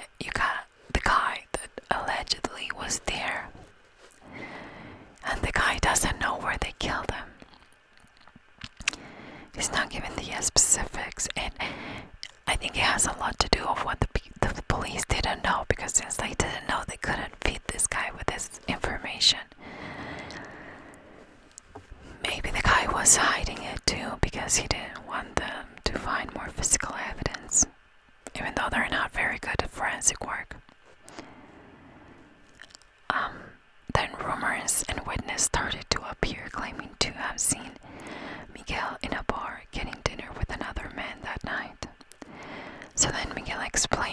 the guy that allegedly was there, and the guy doesn't know where they killed him. He's not given the specifics, and I think it has a lot to do with what the police didn't know, because since they didn't know, they couldn't feed this guy with this information. Maybe the guy was hiding it too because he didn't want them to find more physical evidence, even though they're not very good at forensic work. Then rumors and witnesses started to appear claiming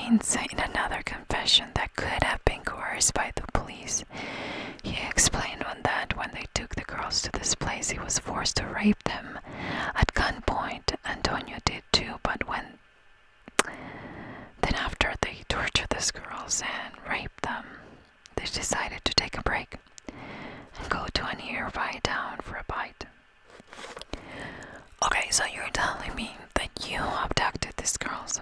explains in another confession that could have been coerced by the police. He explained that when they took the girls to this place, he was forced to rape them at gunpoint. Antonio did too, but then after they tortured these girls and raped them, they decided to take a break and go to a nearby town for a bite. Okay, so you're telling me that you abducted these girls.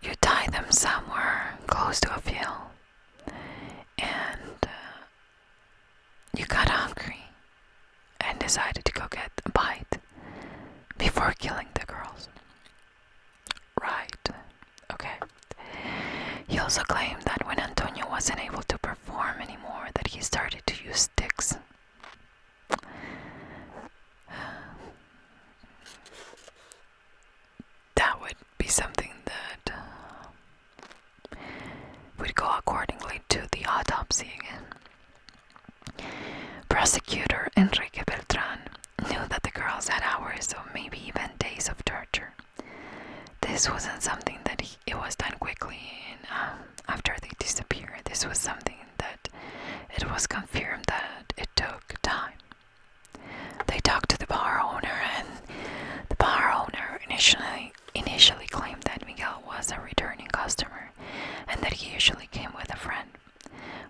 You tied them somewhere close to a field, and you got hungry and decided to go get a bite before killing the girls. Right. Okay. He also claimed that when Antonio wasn't able to perform anymore, that he started to use sticks. That would be something that would go accordingly to the autopsy again. Prosecutor Enrique Beltran knew that the girls had hours or maybe even days of torture. This wasn't something that it was done quickly after they disappeared. This was something that it was confirmed that it took time. They talked to the bar owner, and the bar owner initially claimed that Miguel was a returning customer and that he usually came with a friend.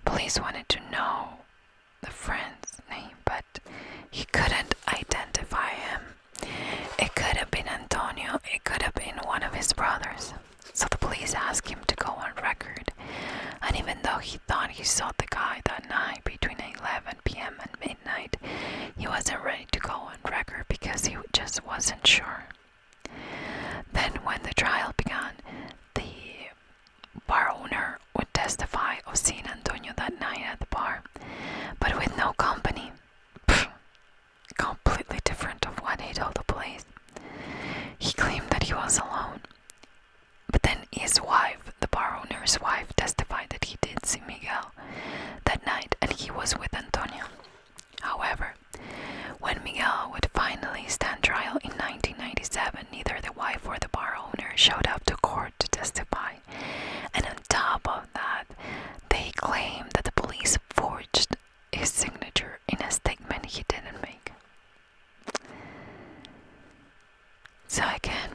Police wanted to know the friend's name, but he couldn't identify him. It could have been Antonio, it could have been one of his brothers. So the police asked him to go on record, and even though he thought he saw the guy that night between 11 p.m. and midnight, he wasn't ready to go on record because he just wasn't sure. Then when the trial began, the bar owner would testify of seeing Antonio that night at the bar, but with no company. Completely different of what he told the police. He claimed that he was alone. But then his wife, the bar owner's wife, testified that he did see Miguel that night and he was with Antonio. However, when Miguel would finally stand trial in 1997, neither the wife or the bar owner showed up to court to testify. And on top of that, they claimed that the police forged his signature in a statement he didn't make. So again,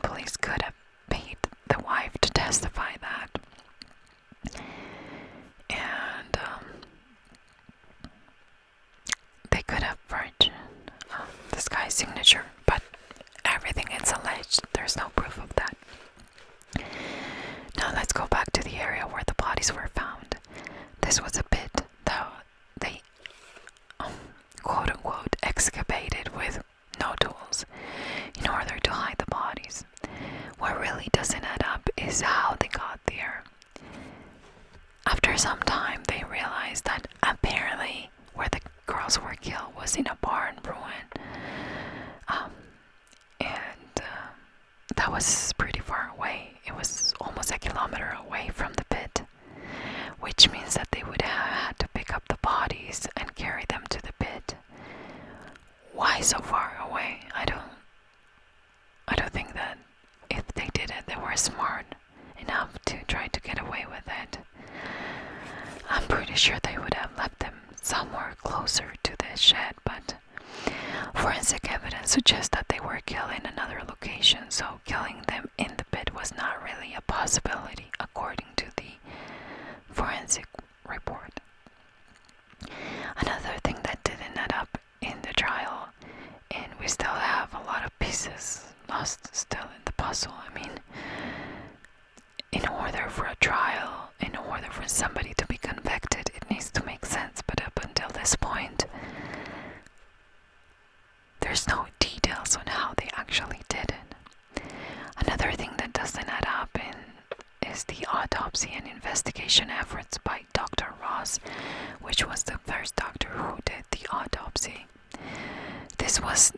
police could have paid the wife to testify that. And they could have forged this guy's signature, but everything is alleged. There's no proof of that. Now let's go back to the area where the bodies were found. This was a pit that they quote-unquote excavated with no tools in order to hide the bodies. What really doesn't add up is how they got there. After some time, they realized that apparently where the girls were killed was in a barn ruin, and that was pretty far away. It was almost a kilometer away from the pit, which means that they would have had to pick up the bodies and carry them to the pit. Why so far away? I don't think that if they did it, they were smart enough to try to get away with it. I'm pretty sure they would have left them somewhere closer to the shed, but forensic evidence suggests that they were killed in another location, so killing them in the pit was not really a possibility, according to the forensic report. Another thing that didn't add up in the trial, and we still have a lot of pieces lost still in the puzzle. I mean, in order for a trial, in order for somebody to be convicted, it needs to make sense, but up until this point, there's no details on how they actually did it. Another thing that doesn't add up is the autopsy and investigation efforts by Dr. Ross, which was the first doctor who did the autopsy. This was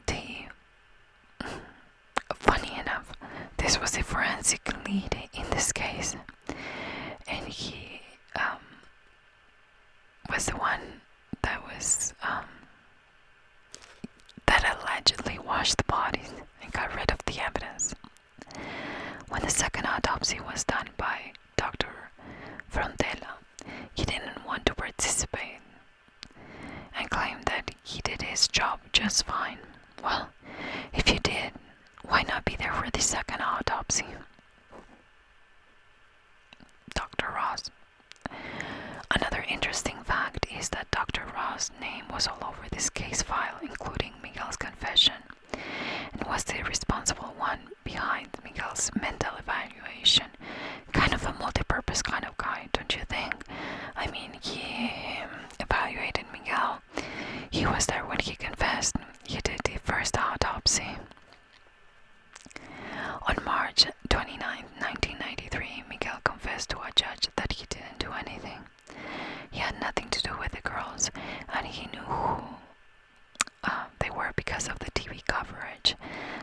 funny enough, this was the forensic lead in this case, and he was the one that was that allegedly washed the bodies and got rid of the evidence. When the second autopsy his job just fine. Well, if you did, why not be there for the second autopsy? Dr. Ross. Another interesting fact is that Dr. Ross' name was all over this case file, including Miguel's confession, and was the responsible one behind Miguel's mental evaluation. Kind of a multi-purpose kind of guy, don't you think? I mean, he evaluated Miguel. He was there when he confessed. He did the first autopsy. On March 29, 1993, Miguel confessed to a judge that he didn't do anything. He had nothing to do with the girls, and he knew who they were because of the TV coverage,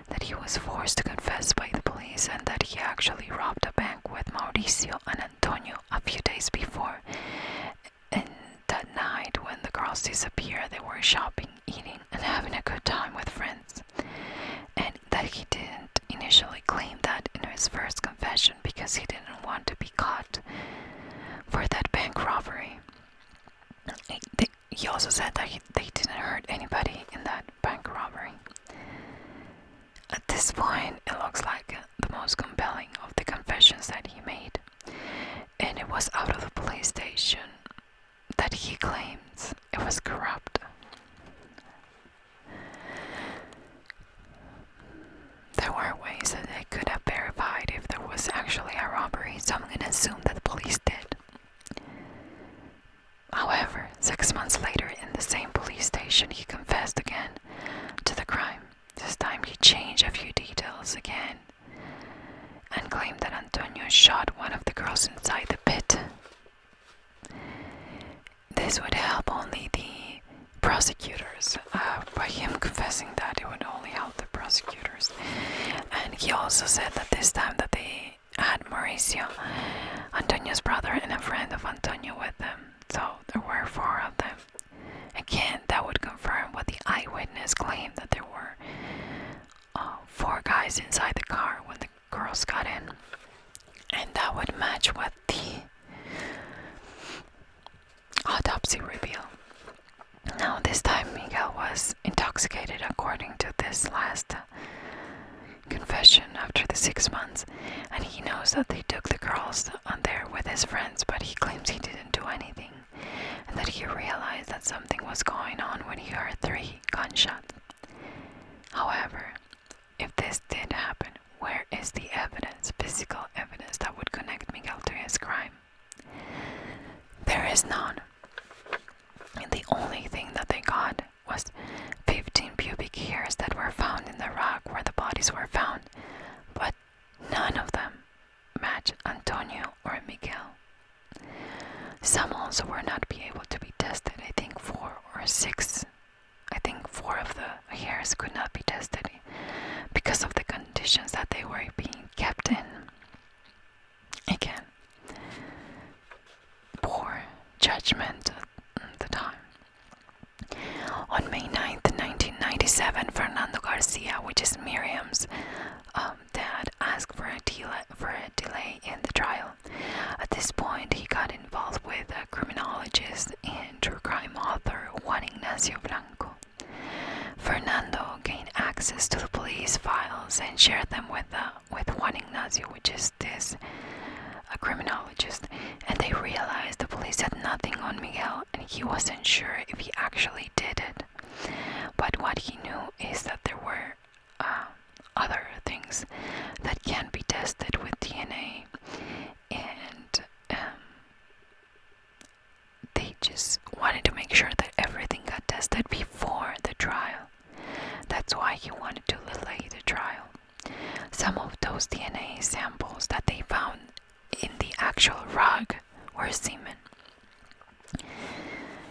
that he was forced to confess by the police, and that he actually robbed a bank with Mauricio and Antonio a few days before. And that night, when the girls disappeared, they were shopping, eating, and having a good time with friends. And that he didn't initially claim that in his first confession because he didn't want to be caught for that bank robbery. He also said that they didn't hurt anybody in that bank robbery. At this point, it looks like the most compelling of the confessions that he made, and it was out of the police station that he claims it was corrupt. There were ways that they could have verified if there was actually a robbery, so I'm gonna assume that the police did. However, 6 months later, in the same police station, he confessed again to the crime. This time he changed a few details again and claimed that Antonio shot one of the girls inside the pit. This would help only the prosecutors. By him confessing that, it would only help the prosecutors. And he also said that this time that they had Mauricio, Antonio's brother, and a friend of Antonio with them. So there were 4 of them. Again, that would confirm what the eyewitness claimed, that there were 4 guys inside the car when the girls got in. And that would match what the autopsy revealed. Now, this time Miguel was intoxicated according to this last confession after the 6 months, and he knows that they took the girls on there with his friends, but he claims he didn't do anything, and that he realized that something was going on when he heard 3 gunshots. However, if this did happen, where is the evidence, physical evidence, that would connect Miguel to his crime? There is none. And the only thing that they got was 15 pubic hairs that were found in the rock where the bodies were found, but none of them match Antonio or Miguel. Some also were not be able to be tested. I think 4 or 6. I think 4 of the hairs could not be tested because of the conditions that they were being kept in. Again, poor judgment at the time. On May 9th, 1997, Fernando Garcia, which is Miriam's dad, asked for a delay in the trial. At this point, he got involved with a criminologist and true crime author Juan Ignacio Blanco. Fernando gained access to the police files and shared them with Juan Ignacio, which is this criminologist, and they realized the police had nothing on Miguel, and he wasn't sure if he actually did it. But what he knew is that there were other things that can be tested with DNA, and they just wanted to make sure that everything got tested before the trial. That's why he wanted to delay the trial. Some of those DNA samples that they found in the actual rug were semen.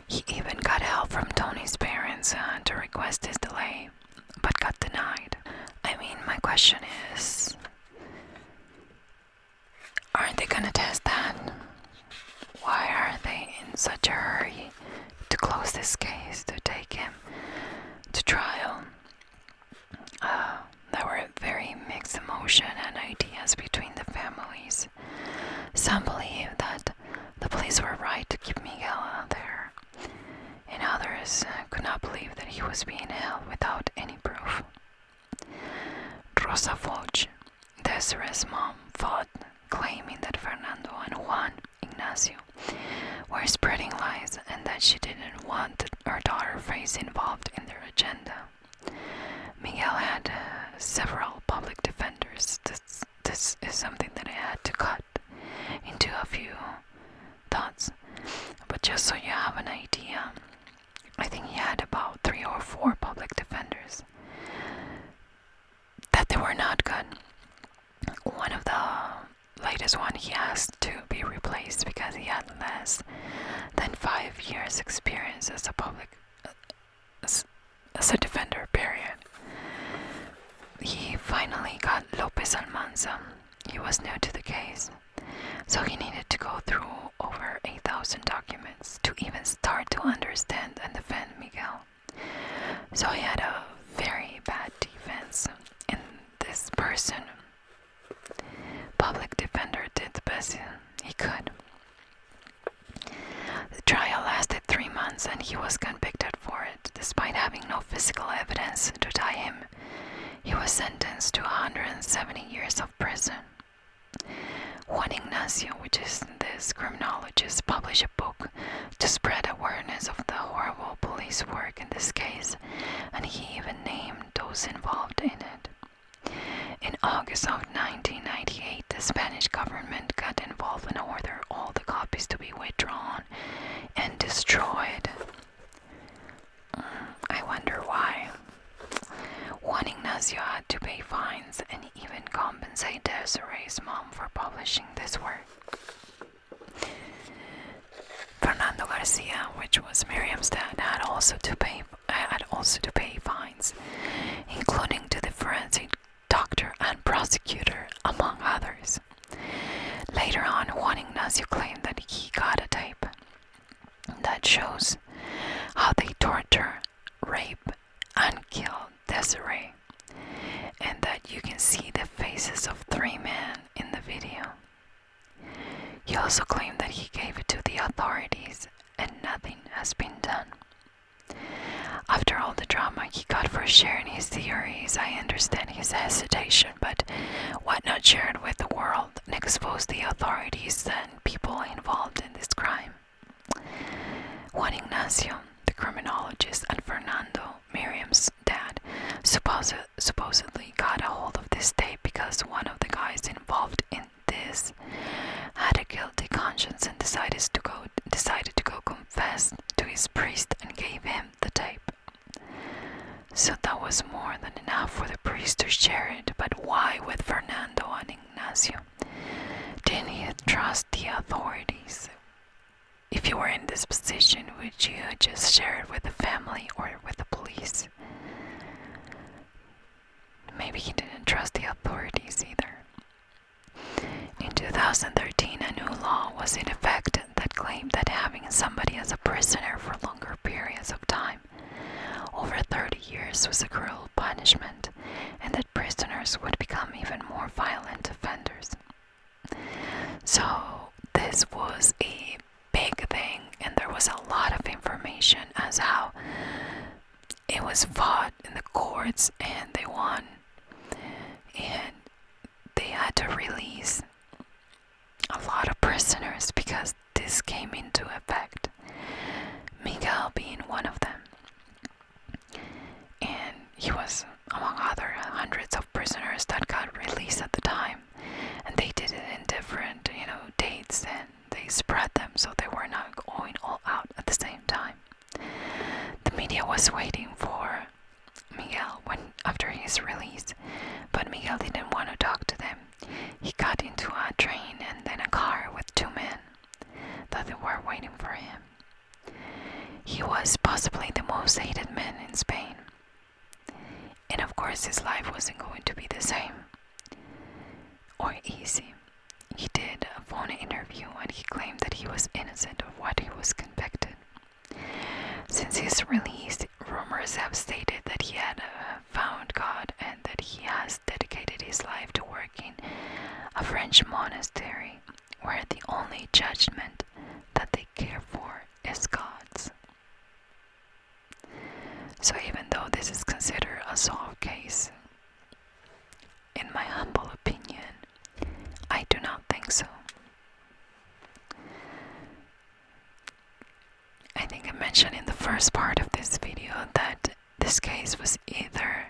He even got help from Tony's parents to request his delay, but got denied. I mean, my question is, aren't they gonna test that? Why are they in such a hurry to close this case, to take him to trial? There were very mixed emotion and ideas was being held without any proof. Rosa Foch, Desiree's mom, fought, claiming that Fernando and Juan Ignacio were spreading lies and that she didn't want her daughter face involved in their agenda. Miguel had several public defenders. This is something that I had to cut into a few thoughts, but just so you have an idea, I think he had about 3 or 4 public defenders. That they were not good. One of the latest one, he asked to be replaced because he had less than 5 years experience as a defender, period. He finally got Lopez Almanza. He was new to the case, so he needed to go through over 8,000 documents to even start to understand and defend Miguel. So he had a very bad defense, and this person, public defender, did the best he could. The trial lasted 3 months and he was convicted for it. Despite having no physical evidence to tie him, he was sentenced to 170 years of prison. Juan Ignacio, which is this criminologist, published a book to spread awareness of the horrible police work in this case, and he even named those involved in it. In August of 1998, the Spanish government got involved and ordered all the copies to be withdrawn and destroyed. I wonder why. Juan Ignacio had to pay fines and even compensate Desiree's mom for publishing this work. Fernando Garcia, which was Miriam's dad, had also to pay fines, including to the forensic doctor and prosecutor, among others. Later on, Juan Ignacio claimed that he got a tape that shows how they torture, rape, and kill Desiree, and that you can see the faces of 3 men in the video. He also claimed that he gave it to the authorities and nothing has been done. After all the drama he got for sharing his theories, I understand his hesitation, but why not share it with the world and expose the authorities and people involved in this crime? Juan Ignacio, the criminologist, and Fernando, Miriam's dad, supposedly got a hold of this tape because one of the guys involved in this had a guilty conscience and decided to go confess to his priest and gave him the tape. So that was more than enough for the priest to share it, but why with Fernando and Ignacio? Didn't he trust the authorities? If you were in this position, would you just share it with the family or with the police? Maybe he didn't trust the authorities either. In 2013, a new law was in effect that claimed that having somebody as a prisoner for longer periods of time, over 30 years, was a cruel punishment, and that prisoners would become even more violent offenders. So this was a big thing, and there was a lot of information as how it was fought in the courts and they won, and they had to release a lot of prisoners because this came into effect, Miguel being one of them. And he was among other hundreds of prisoners that got released at the time, and they did it in different dates, and they spread them so they were not going all out at the same time. The media was waiting for Miguel after his release, but Miguel didn't want to talk to them. He got into a train and then a car with 2 men that they were waiting for him. He was possibly the most hated man in Spain, and of course his life wasn't going to be the same or easy. He did a phone interview and he claimed that he was innocent of what he was convicted. Since his release, rumors have stated that he had found God and that he has dedicated his life to working a French monastery where the only judgment that they care for is God's. So even this is considered a solved case. In my humble opinion, I do not think so. I think I mentioned in the first part of this video that this case was either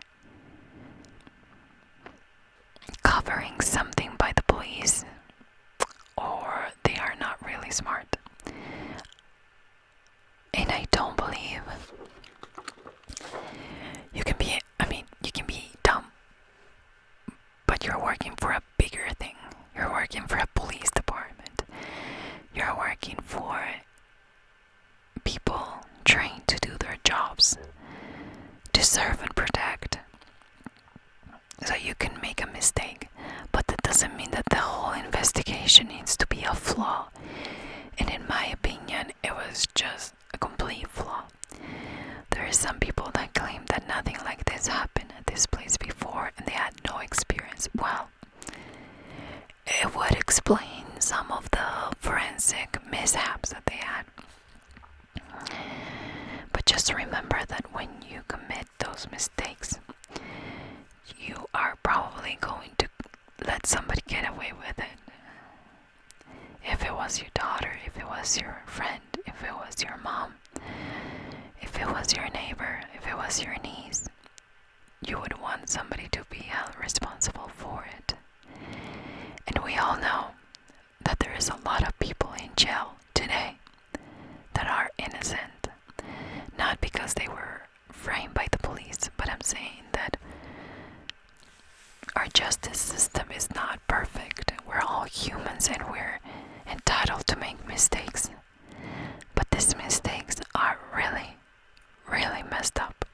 covering something by the police or they are not really smart. And I don't believe you can be dumb, but you're working for a bigger thing. You're working for a police department. You're working for people trained to do their jobs, to serve and protect. So you can make a mistake, but that doesn't mean that the whole investigation needs to be a flaw. And in my opinion, it was just a complete flaw. There are some people that claim that nothing like this happened at this place before and they had no experience. Well, it would explain some of the forensic mishaps that they had. But just remember that when you commit those mistakes, you are probably going to let somebody get away with it. If it was your daughter, if it was your friend, if it was your mom, if it was your neighbor, if it was your niece, you would want somebody to be held responsible for it. And we all know that there is a lot of people in jail today that are innocent. Not because they were framed by the police, but I'm saying that our justice system is not perfect. We're all humans and we're entitled to make mistakes. But these mistakes are really, really messed up.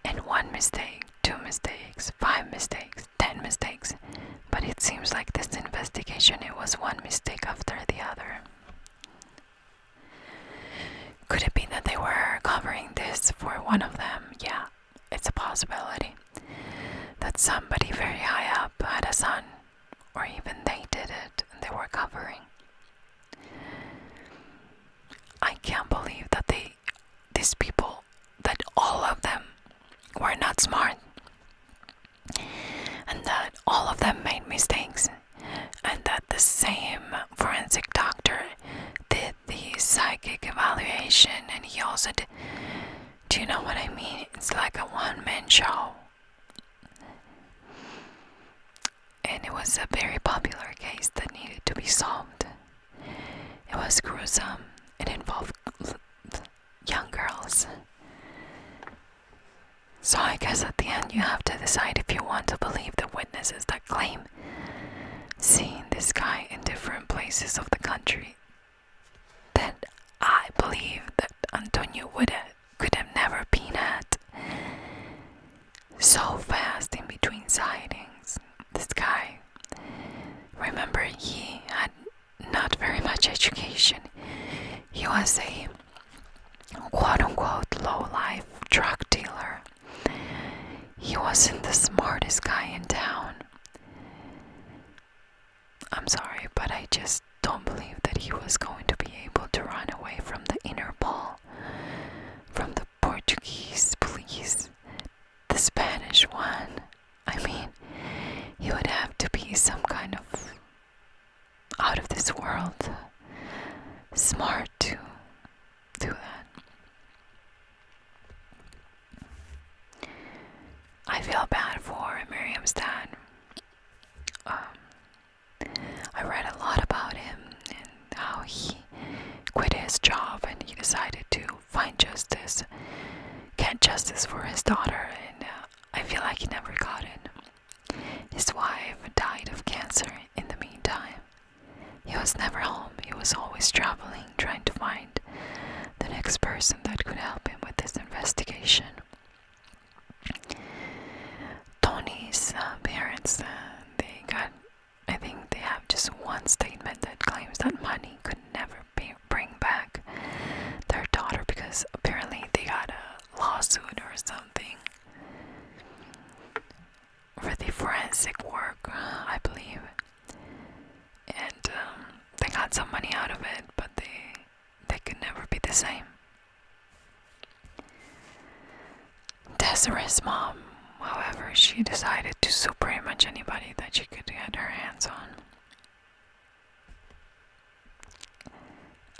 And one mistake, 2 mistakes, 5 mistakes, 10 mistakes. But it seems like this investigation, it was one mistake after the other. Could it be that they were covering this for one of them? Yeah, it's a possibility. That somebody very high up had a son, or even they did it and they were covering. I can't believe that these people, that all of them were not smart, and that all of them made mistakes, and that the same forensic doctor did the psychic evaluation, and he also did. Do you know what I mean? It's like a one-man show. And it was a very popular case that needed to be solved. It was gruesome. It involved young girls. So I guess at the end you have to decide if you want to believe the witnesses that claim seeing this guy in different places of the country. Then I believe that Antonio could have never been at so fast in between sightings. This guy, remember, he had not very much education. He was a quote-unquote low-life drug dealer. He wasn't the smartest guy in town. I'm sorry, but I just don't believe that he was going to be able to run away from the Interpol, from the Portuguese police, the Spanish one. I mean, he would have to be some kind of out of this world smart to do that. I feel bad for Miriam's dad. I read a lot about him and how he quit his job and he decided to find justice, get justice for his daughter, and I feel like he never got it. His wife died of cancer in the meantime. He was never home. He was always traveling, trying to find the next person that could help him with this investigation. Tony's parents, I think they have just one statement that claims that money could never bring back their daughter because apparently they got a lawsuit or something for the forensic work, I believe. And they got some money out of it, but they could never be the same. Desiree mom, however, she decided to sue pretty much anybody that she could get her hands on.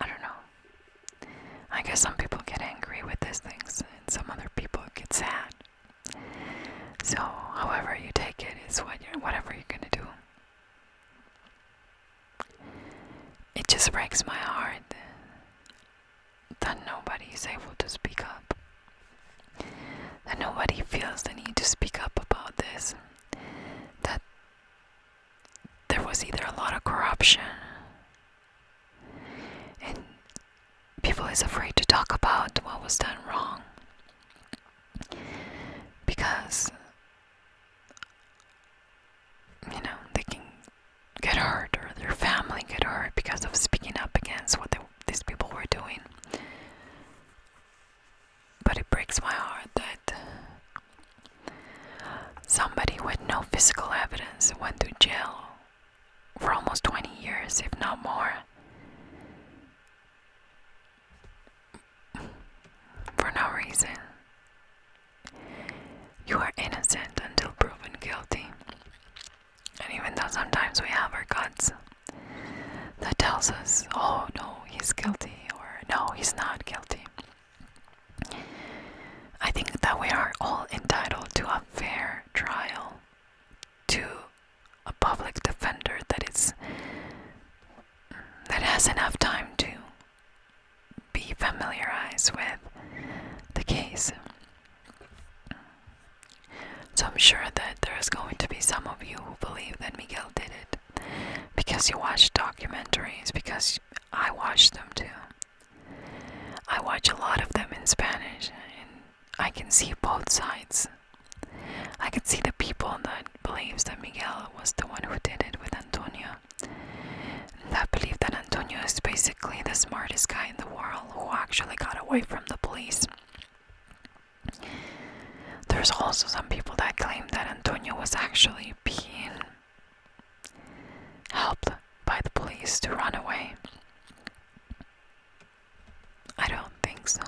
I don't know. I guess some people get angry with these things and some other people get sad. So, however you take it is whatever you're gonna do. It just breaks my heart that nobody is able to speak up. That nobody feels the need to speak up about this. That there was either a lot of corruption and people is afraid to talk about what was done wrong because they can get hurt or their family get hurt because of speaking up against what these people were doing. But it breaks my heart that somebody with no physical evidence went to jail for almost 20 years, if not more, for no reason. You are innocent until proven guilty. And even though sometimes we have our guts that tells us, oh no, he's guilty, or no, he's not guilty, I think that we are all entitled to a fair trial, to a public defender that has enough time to be familiarized with the case. So I'm sure that there's going to be some of you who believe that Miguel did it because you watch documentaries, because I watch them too. I watch a lot of them in Spanish and I can see both sides. I can see the people that believes that Miguel was the one who did it with Antonio. And that believe that Antonio is basically the smartest guy in the world who actually got away from the police. There's also some people that claim that Antonio was actually being helped by the police to run away. I don't think so.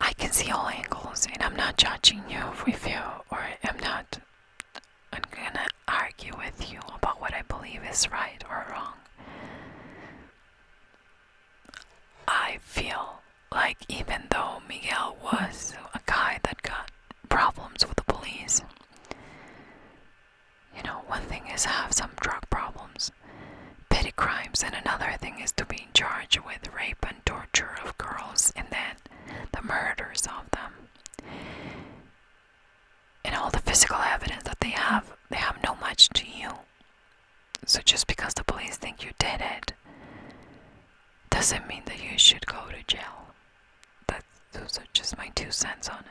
I can see all angles and I'm not judging you if you, or I'm gonna argue with you about what I believe is right or wrong. I feel like even though Miguel was a guy that got problems with the police, one thing is to have some drug problems, petty crimes, and another thing is to be in charge with rape and torture of girls and then the murders of them. And all the physical evidence that they have no much to you. So just because the police think you did it doesn't mean that you should go to jail. Those are just my 2 cents on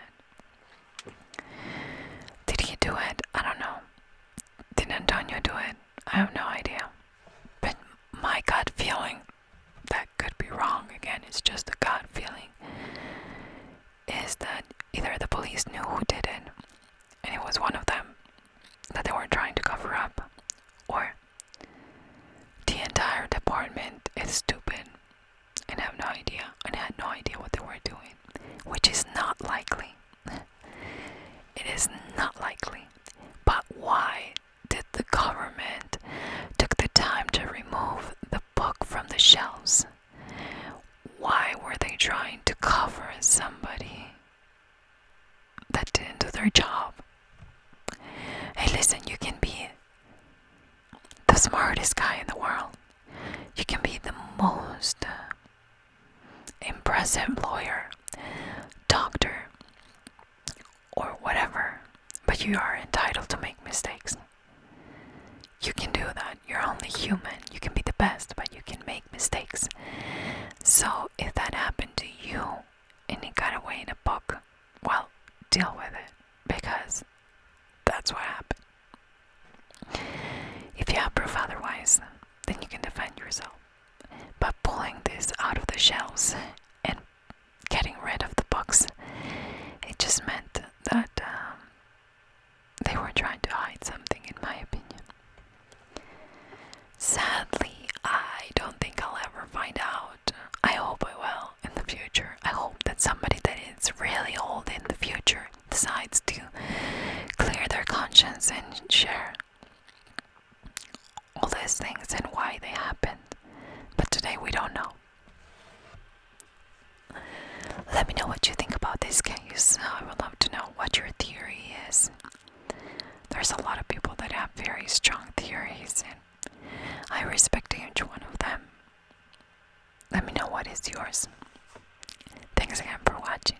it. Did he do it? I don't know. Did Antonio do it? I have no idea. But my gut feeling, that could be wrong again, it's just a gut feeling, is that either the police knew who did it and it was one of them that they were trying to cover up, or the entire department is stupid and have no idea and had no idea what they were doing, which is not likely. It is not likely. But why did the government took the time to remove the book from the shelves? Why were they trying to cover somebody that didn't do their job? Hey, listen, you can be the smartest guy in the world. You can be the most impressive lawyer, doctor, or whatever, but you are entitled to make mistakes. You can do that. You're only human. You can be the best, but you can make mistakes. So if that happened to you and it got away in a book, well, deal with it, because that's what happened. If you have proof otherwise, then you can defend yourself. But pulling this out of the shelves and getting rid of the books, it just meant that they were trying to hide something, in my opinion. Sadly, I don't think I'll ever find out. I hope I will in the future. I hope that somebody that is really old in the please, I would love to know what your theory is. There's a lot of people that have very strong theories, and I respect each one of them. Let me know what is yours. Thanks again for watching.